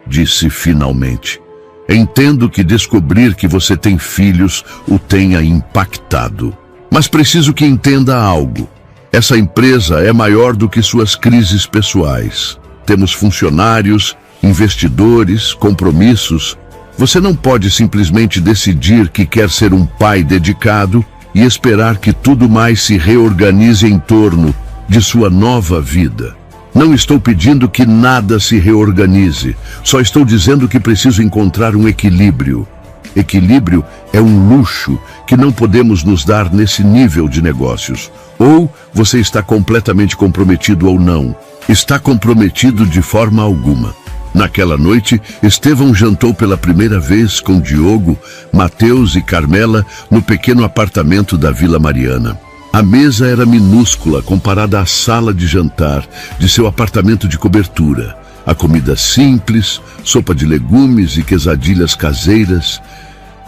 disse finalmente. Entendo que descobrir que você tem filhos o tenha impactado. Mas preciso que entenda algo. Essa empresa é maior do que suas crises pessoais. Temos funcionários, investidores, compromissos. Você não pode simplesmente decidir que quer ser um pai dedicado e esperar que tudo mais se reorganize em torno de sua nova vida. Não estou pedindo que nada se reorganize, só estou dizendo que preciso encontrar um equilíbrio. Equilíbrio é um luxo que não podemos nos dar nesse nível de negócios. Ou você está completamente comprometido ou não. Está comprometido de forma alguma. Naquela noite, Estevão jantou pela primeira vez com Diogo, Mateus e Carmela no pequeno apartamento da Vila Mariana. A mesa era minúscula comparada à sala de jantar de seu apartamento de cobertura. A comida simples, sopa de legumes e quesadilhas caseiras,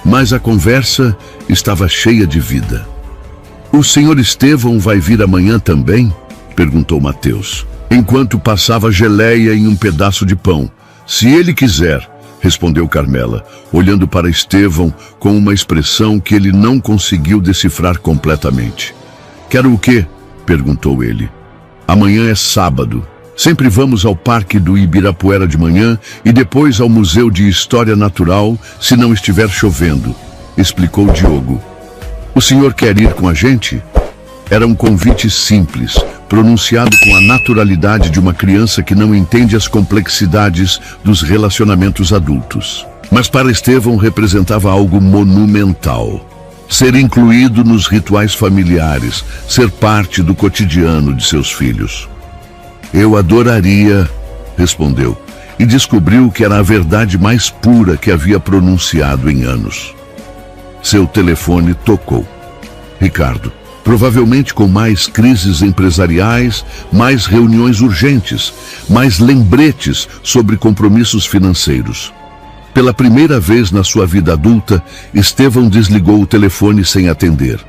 mas a conversa estava cheia de vida. O senhor Estevão vai vir amanhã também? Perguntou Mateus, enquanto passava geleia em um pedaço de pão. Se ele quiser, respondeu Carmela, olhando para Estevão com uma expressão que ele não conseguiu decifrar completamente. Quero o quê? Perguntou ele. Amanhã é sábado. Sempre vamos ao Parque do Ibirapuera de manhã e depois ao Museu de História Natural, se não estiver chovendo, explicou Diogo. O senhor quer ir com a gente? Era um convite simples, pronunciado com a naturalidade de uma criança que não entende as complexidades dos relacionamentos adultos. Mas para Estevão representava algo monumental. Ser incluído nos rituais familiares, ser parte do cotidiano de seus filhos. Eu adoraria, respondeu, e descobriu que era a verdade mais pura que havia pronunciado em anos. Seu telefone tocou. Ricardo, provavelmente com mais crises empresariais, mais reuniões urgentes, mais lembretes sobre compromissos financeiros. Pela primeira vez na sua vida adulta, Estevão desligou o telefone sem atender.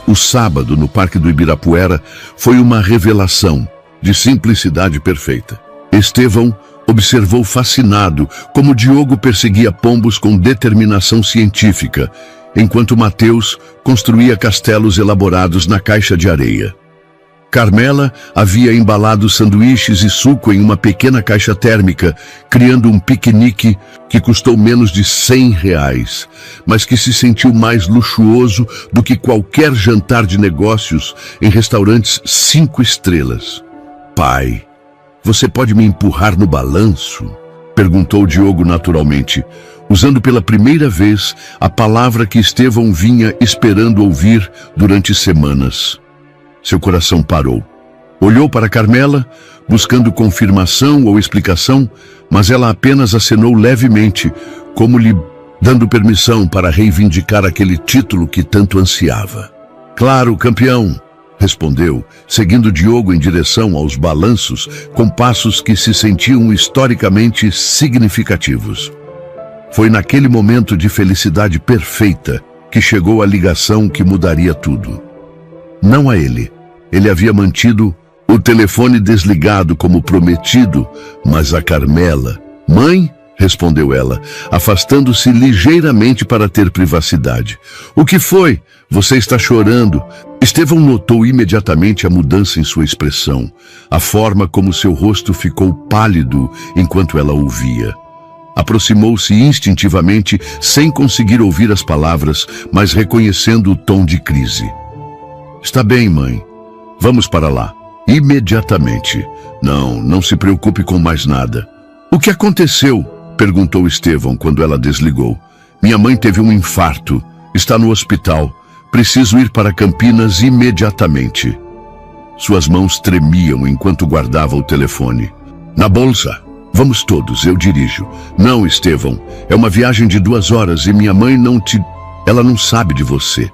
O sábado, no Parque do Ibirapuera, foi uma revelação de simplicidade perfeita. Estevão observou fascinado como Diogo perseguia pombos com determinação científica, enquanto Mateus construía castelos elaborados na caixa de areia. Carmela havia embalado sanduíches e suco em uma pequena caixa térmica, criando um piquenique que custou menos de R$100, mas que se sentiu mais luxuoso do que qualquer jantar de negócios em restaurantes 5 estrelas. Pai, você pode me empurrar no balanço? Perguntou Diogo naturalmente, usando pela primeira vez a palavra que Estevão vinha esperando ouvir durante semanas. Seu coração parou. Olhou para Carmela, buscando confirmação ou explicação, mas ela apenas acenou levemente, como lhe dando permissão para reivindicar aquele título que tanto ansiava. Claro, campeão, respondeu, seguindo Diogo em direção aos balanços, com passos que se sentiam historicamente significativos. Foi naquele momento de felicidade perfeita que chegou a ligação que mudaria tudo. Não a ele. Ele havia mantido o telefone desligado como prometido, mas a Carmela... Mãe? Respondeu ela, afastando-se ligeiramente para ter privacidade. O que foi? Você está chorando? Estevão notou imediatamente a mudança em sua expressão, a forma como seu rosto ficou pálido enquanto ela ouvia. Aproximou-se instintivamente, sem conseguir ouvir as palavras, mas reconhecendo o tom de crise. Está bem, mãe. Vamos para lá. Imediatamente. Não se preocupe com mais nada. O que aconteceu? Perguntou Estevão quando ela desligou. Minha mãe teve um infarto. Está no hospital. Preciso ir para Campinas imediatamente. Suas mãos tremiam enquanto guardava o telefone. Na bolsa. Vamos todos, eu dirijo. Não, Estevão. É uma viagem de 2 horas e minha mãe não te... Ela não sabe de você.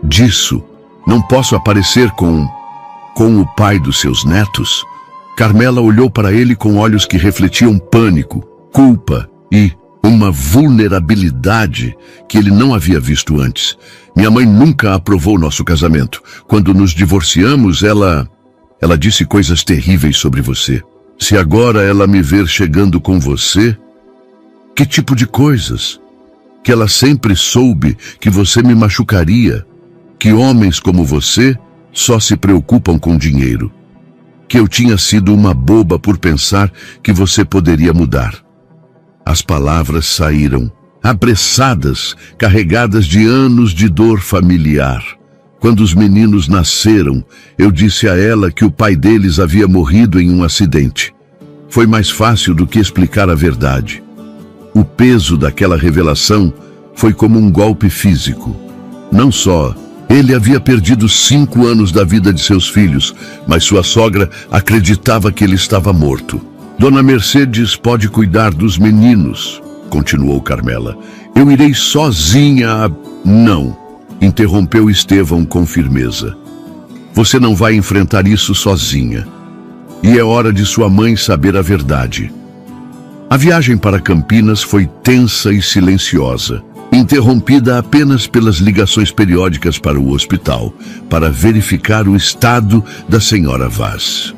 Disso. Não posso aparecer com o pai dos seus netos? Carmela olhou para ele com olhos que refletiam pânico, culpa e uma vulnerabilidade que ele não havia visto antes. Minha mãe nunca aprovou nosso casamento. Quando nos divorciamos, ela disse coisas terríveis sobre você. Se agora ela me ver chegando com você, que tipo de coisas? Que ela sempre soube que você me machucaria, que homens como você só se preocupam com dinheiro, que eu tinha sido uma boba por pensar que você poderia mudar. As palavras saíram, apressadas, carregadas de anos de dor familiar. Quando os meninos nasceram, eu disse a ela que o pai deles havia morrido em um acidente. Foi mais fácil do que explicar a verdade. O peso daquela revelação foi como um golpe físico. Não só ele havia perdido 5 anos da vida de seus filhos, mas sua sogra acreditava que ele estava morto. Dona Mercedes pode cuidar dos meninos, continuou Carmela. Eu irei sozinha a... Não, interrompeu Estevão com firmeza. Você não vai enfrentar isso sozinha. E é hora de sua mãe saber a verdade. A viagem para Campinas foi tensa e silenciosa, interrompida apenas pelas ligações periódicas para o hospital, para verificar o estado da senhora Vaz.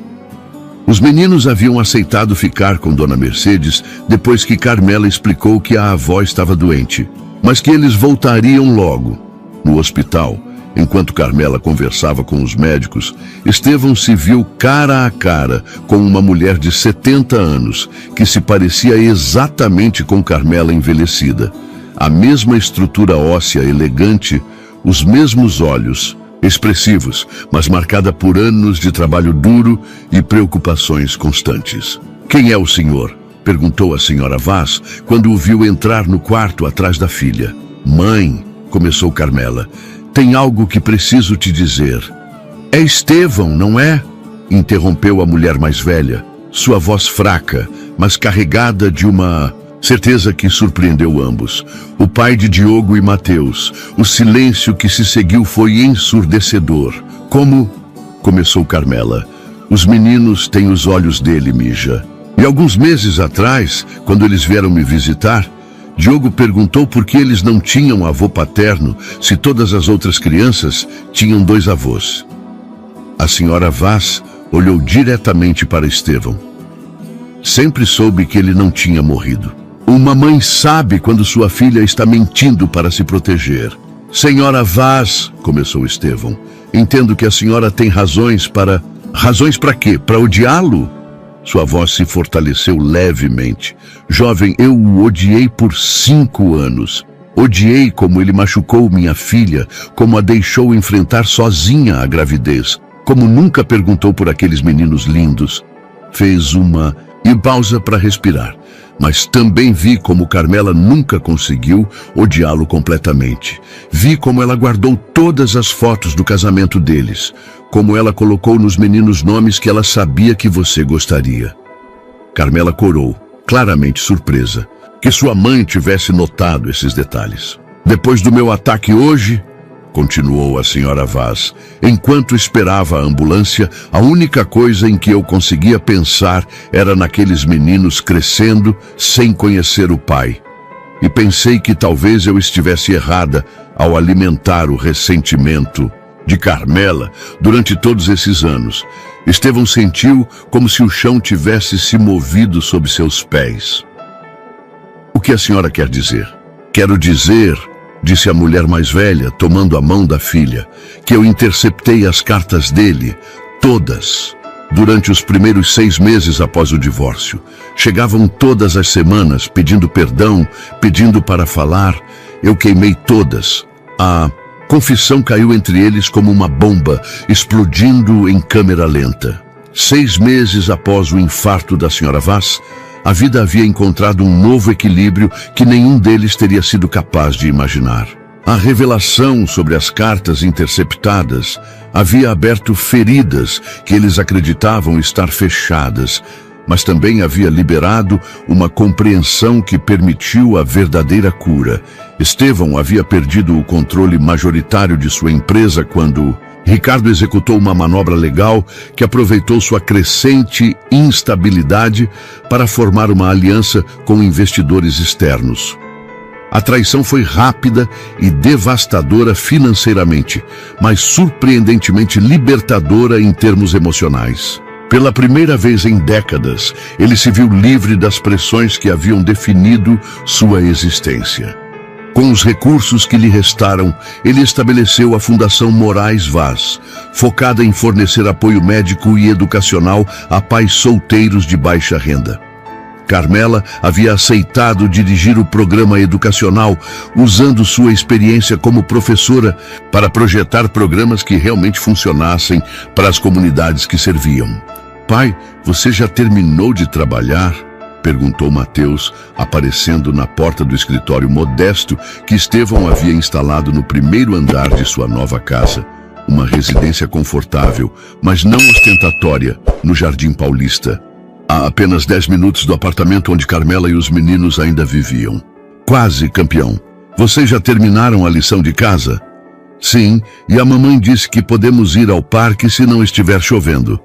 Os meninos haviam aceitado ficar com Dona Mercedes depois que Carmela explicou que a avó estava doente, mas que eles voltariam logo. No hospital, Enquanto Carmela conversava com os médicos, Estevão se viu cara a cara com uma mulher de 70 anos, que se parecia exatamente com Carmela envelhecida. A mesma estrutura óssea elegante, os mesmos olhos, expressivos, mas marcada por anos de trabalho duro e preocupações constantes. "Quem é o senhor?" perguntou a senhora Vaz, quando o viu entrar no quarto atrás da filha. "Mãe", começou Carmela, "tem algo que preciso te dizer." "É Estevão, não é?" interrompeu a mulher mais velha, sua voz fraca, mas carregada de uma certeza que surpreendeu ambos. O pai de Diogo e Mateus. O silêncio que se seguiu foi ensurdecedor. "Como?" começou Carmela. "Os meninos têm os olhos dele, Mija. E alguns meses atrás, quando eles vieram me visitar, Diogo perguntou por que eles não tinham avô paterno, se todas as outras crianças tinham 2 avós. A senhora Vaz olhou diretamente para Estevão. "Sempre soube que ele não tinha morrido. Uma mãe sabe quando sua filha está mentindo para se proteger." "Senhora Vaz", começou Estevão, "entendo que a senhora tem razões para..." "Razões para quê? Para odiá-lo?" Sua voz se fortaleceu levemente. "Jovem, eu o odiei por 5 anos. Odiei como ele machucou minha filha, como a deixou enfrentar sozinha a gravidez, como nunca perguntou por aqueles meninos lindos." Fez uma pausa para respirar. "Mas também vi como Carmela nunca conseguiu odiá-lo completamente. Vi como ela guardou todas as fotos do casamento deles, como ela colocou nos meninos nomes que ela sabia que você gostaria." Carmela corou, claramente surpresa, que sua mãe tivesse notado esses detalhes. "Depois do meu ataque hoje", continuou a senhora Vaz, "enquanto esperava a ambulância, a única coisa em que eu conseguia pensar era naqueles meninos crescendo sem conhecer o pai. E pensei que talvez eu estivesse errada ao alimentar o ressentimento de Carmela durante todos esses anos." Estevão sentiu como se o chão tivesse se movido sob seus pés. "O que a senhora quer dizer?" "Quero dizer", disse a mulher mais velha, tomando a mão da filha, "que eu interceptei as cartas dele, todas, durante os primeiros 6 meses após o divórcio. Chegavam todas as semanas, pedindo perdão, pedindo para falar. Eu queimei todas. A confissão caiu entre eles como uma bomba, explodindo em câmera lenta. 6 meses após o infarto da senhora Vaz, a vida havia encontrado um novo equilíbrio que nenhum deles teria sido capaz de imaginar. A revelação sobre as cartas interceptadas havia aberto feridas que eles acreditavam estar fechadas, mas também havia liberado uma compreensão que permitiu a verdadeira cura. Estevão havia perdido o controle majoritário de sua empresa quando Ricardo executou uma manobra legal que aproveitou sua crescente instabilidade para formar uma aliança com investidores externos. A traição foi rápida e devastadora financeiramente, mas surpreendentemente libertadora em termos emocionais. Pela primeira vez em décadas, ele se viu livre das pressões que haviam definido sua existência. Com os recursos que lhe restaram, ele estabeleceu a Fundação Moraes Vaz, focada em fornecer apoio médico e educacional a pais solteiros de baixa renda. Carmela havia aceitado dirigir o programa educacional, usando sua experiência como professora para projetar programas que realmente funcionassem para as comunidades que serviam. "Pai, você já terminou de trabalhar?" perguntou Mateus, aparecendo na porta do escritório modesto que Estevão havia instalado no primeiro andar de sua nova casa. Uma residência confortável, mas não ostentatória, no Jardim Paulista, a apenas 10 minutos do apartamento onde Carmela e os meninos ainda viviam. "Quase, campeão. Vocês já terminaram a lição de casa?" "Sim, e a mamãe disse que podemos ir ao parque se não estiver chovendo."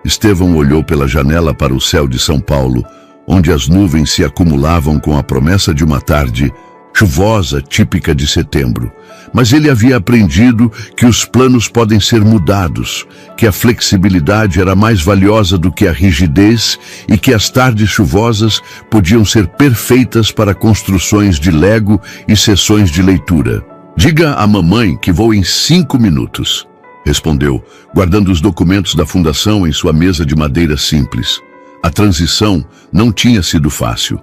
Estevão olhou pela janela para o céu de São Paulo, onde as nuvens se acumulavam com a promessa de uma tarde chuvosa típica de setembro. Mas ele havia aprendido que os planos podem ser mudados, que a flexibilidade era mais valiosa do que a rigidez e que as tardes chuvosas podiam ser perfeitas para construções de Lego e sessões de leitura. Diga à mamãe que vou em 5 minutos, respondeu, guardando os documentos da fundação em sua mesa de madeira simples. A transição não tinha sido fácil.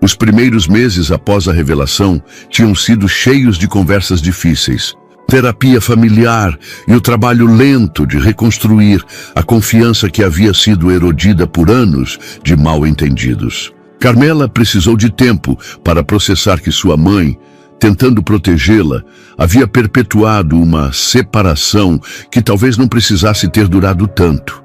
Os primeiros meses após a revelação tinham sido cheios de conversas difíceis, terapia familiar e o trabalho lento de reconstruir a confiança que havia sido erodida por anos de mal-entendidos. Carmela precisou de tempo para processar que sua mãe, tentando protegê-la, havia perpetuado uma separação que talvez não precisasse ter durado tanto.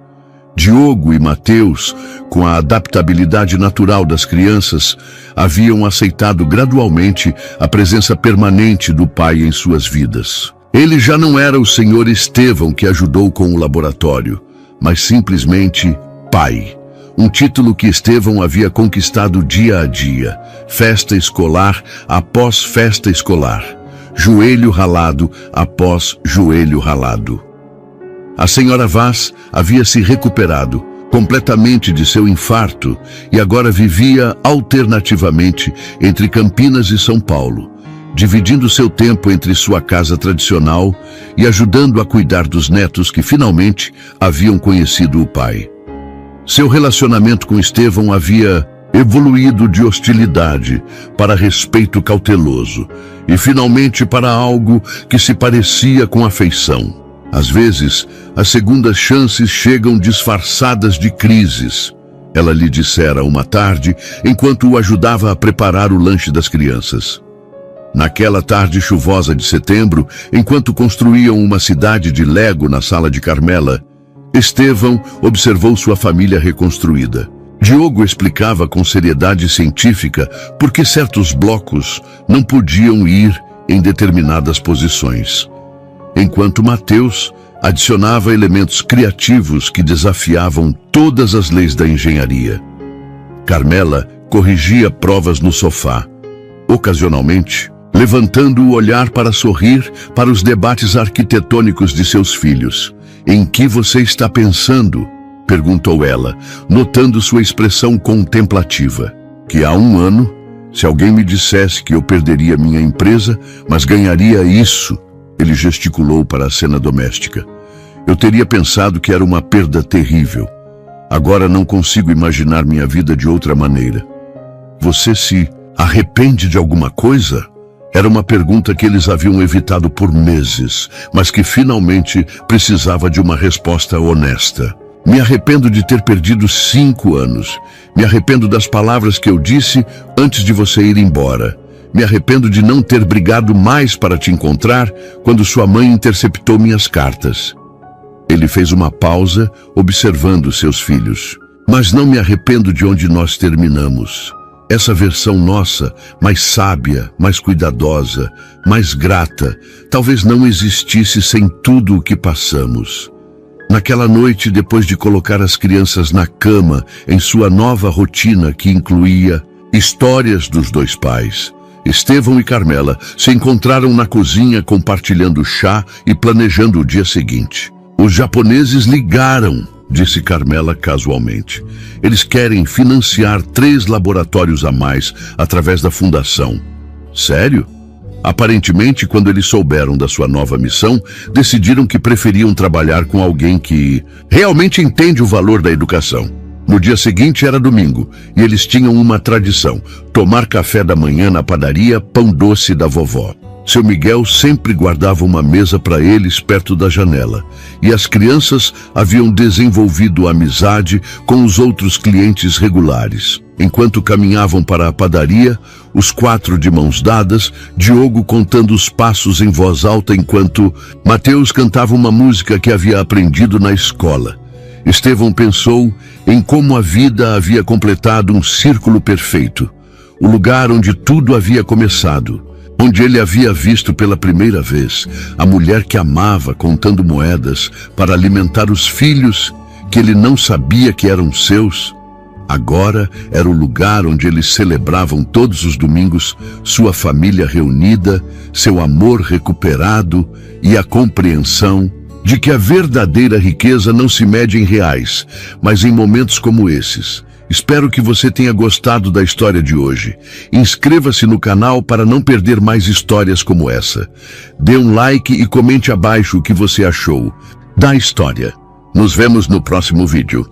Diogo e Mateus, com a adaptabilidade natural das crianças, haviam aceitado gradualmente a presença permanente do pai em suas vidas. Ele já não era o Sr. Estevão que ajudou com o laboratório, mas simplesmente pai. Um título que Estevão havia conquistado dia a dia, festa escolar após festa escolar, joelho ralado após joelho ralado. A senhora Vaz havia se recuperado completamente de seu infarto e agora vivia alternativamente entre Campinas e São Paulo, dividindo seu tempo entre sua casa tradicional e ajudando a cuidar dos netos que finalmente haviam conhecido o pai. Seu relacionamento com Estevão havia evoluído de hostilidade para respeito cauteloso e finalmente para algo que se parecia com afeição. Às vezes, as segundas chances chegam disfarçadas de crises. Ela lhe dissera uma tarde, enquanto o ajudava a preparar o lanche das crianças. Naquela tarde chuvosa de setembro, enquanto construíam uma cidade de Lego na sala de Carmela, Estevão observou sua família reconstruída. Diogo explicava com seriedade científica por que certos blocos não podiam ir em determinadas posições, enquanto Mateus adicionava elementos criativos que desafiavam todas as leis da engenharia. Carmela corrigia provas no sofá, ocasionalmente levantando o olhar para sorrir para os debates arquitetônicos de seus filhos. "Em que você está pensando?", perguntou ela, notando sua expressão contemplativa. "Que há 1 ano, se alguém me dissesse que eu perderia minha empresa, mas ganharia isso", ele gesticulou para a cena doméstica, "eu teria pensado que era uma perda terrível. Agora não consigo imaginar minha vida de outra maneira." "Você se arrepende de alguma coisa?" Era uma pergunta que eles haviam evitado por meses, mas que finalmente precisava de uma resposta honesta. "Me arrependo de ter perdido 5 anos. Me arrependo das palavras que eu disse antes de você ir embora. Me arrependo de não ter brigado mais para te encontrar quando sua mãe interceptou minhas cartas." Ele fez uma pausa, observando seus filhos. "Mas não me arrependo de onde nós terminamos. Essa versão nossa, mais sábia, mais cuidadosa, mais grata, talvez não existisse sem tudo o que passamos." Naquela noite, depois de colocar as crianças na cama, em sua nova rotina que incluía histórias dos 2 pais, Estevão e Carmela se encontraram na cozinha compartilhando chá e planejando o dia seguinte. "Os japoneses ligaram", disse Carmela casualmente. "Eles querem financiar 3 laboratórios a mais através da fundação." "Sério?" Aparentemente, quando eles souberam da sua nova missão, decidiram que preferiam trabalhar com alguém que realmente entende o valor da educação. No dia seguinte era domingo, e eles tinham uma tradição: tomar café da manhã na padaria Pão Doce da vovó. Seu Miguel sempre guardava uma mesa para eles perto da janela, e as crianças haviam desenvolvido amizade com os outros clientes regulares. Enquanto caminhavam para a padaria, os 4 de mãos dadas, Diogo contando os passos em voz alta enquanto Mateus cantava uma música que havia aprendido na escola. Estevão pensou em como a vida havia completado um círculo perfeito, o lugar onde tudo havia começado, onde ele havia visto pela primeira vez a mulher que amava contando moedas para alimentar os filhos que ele não sabia que eram seus. Agora era o lugar onde eles celebravam todos os domingos sua família reunida, seu amor recuperado e a compreensão de que a verdadeira riqueza não se mede em reais, mas em momentos como esses, Espero que você tenha gostado da história de hoje. Inscreva-se no canal para não perder mais histórias como essa. Dê um like e comente abaixo o que você achou da história. Nos vemos no próximo vídeo.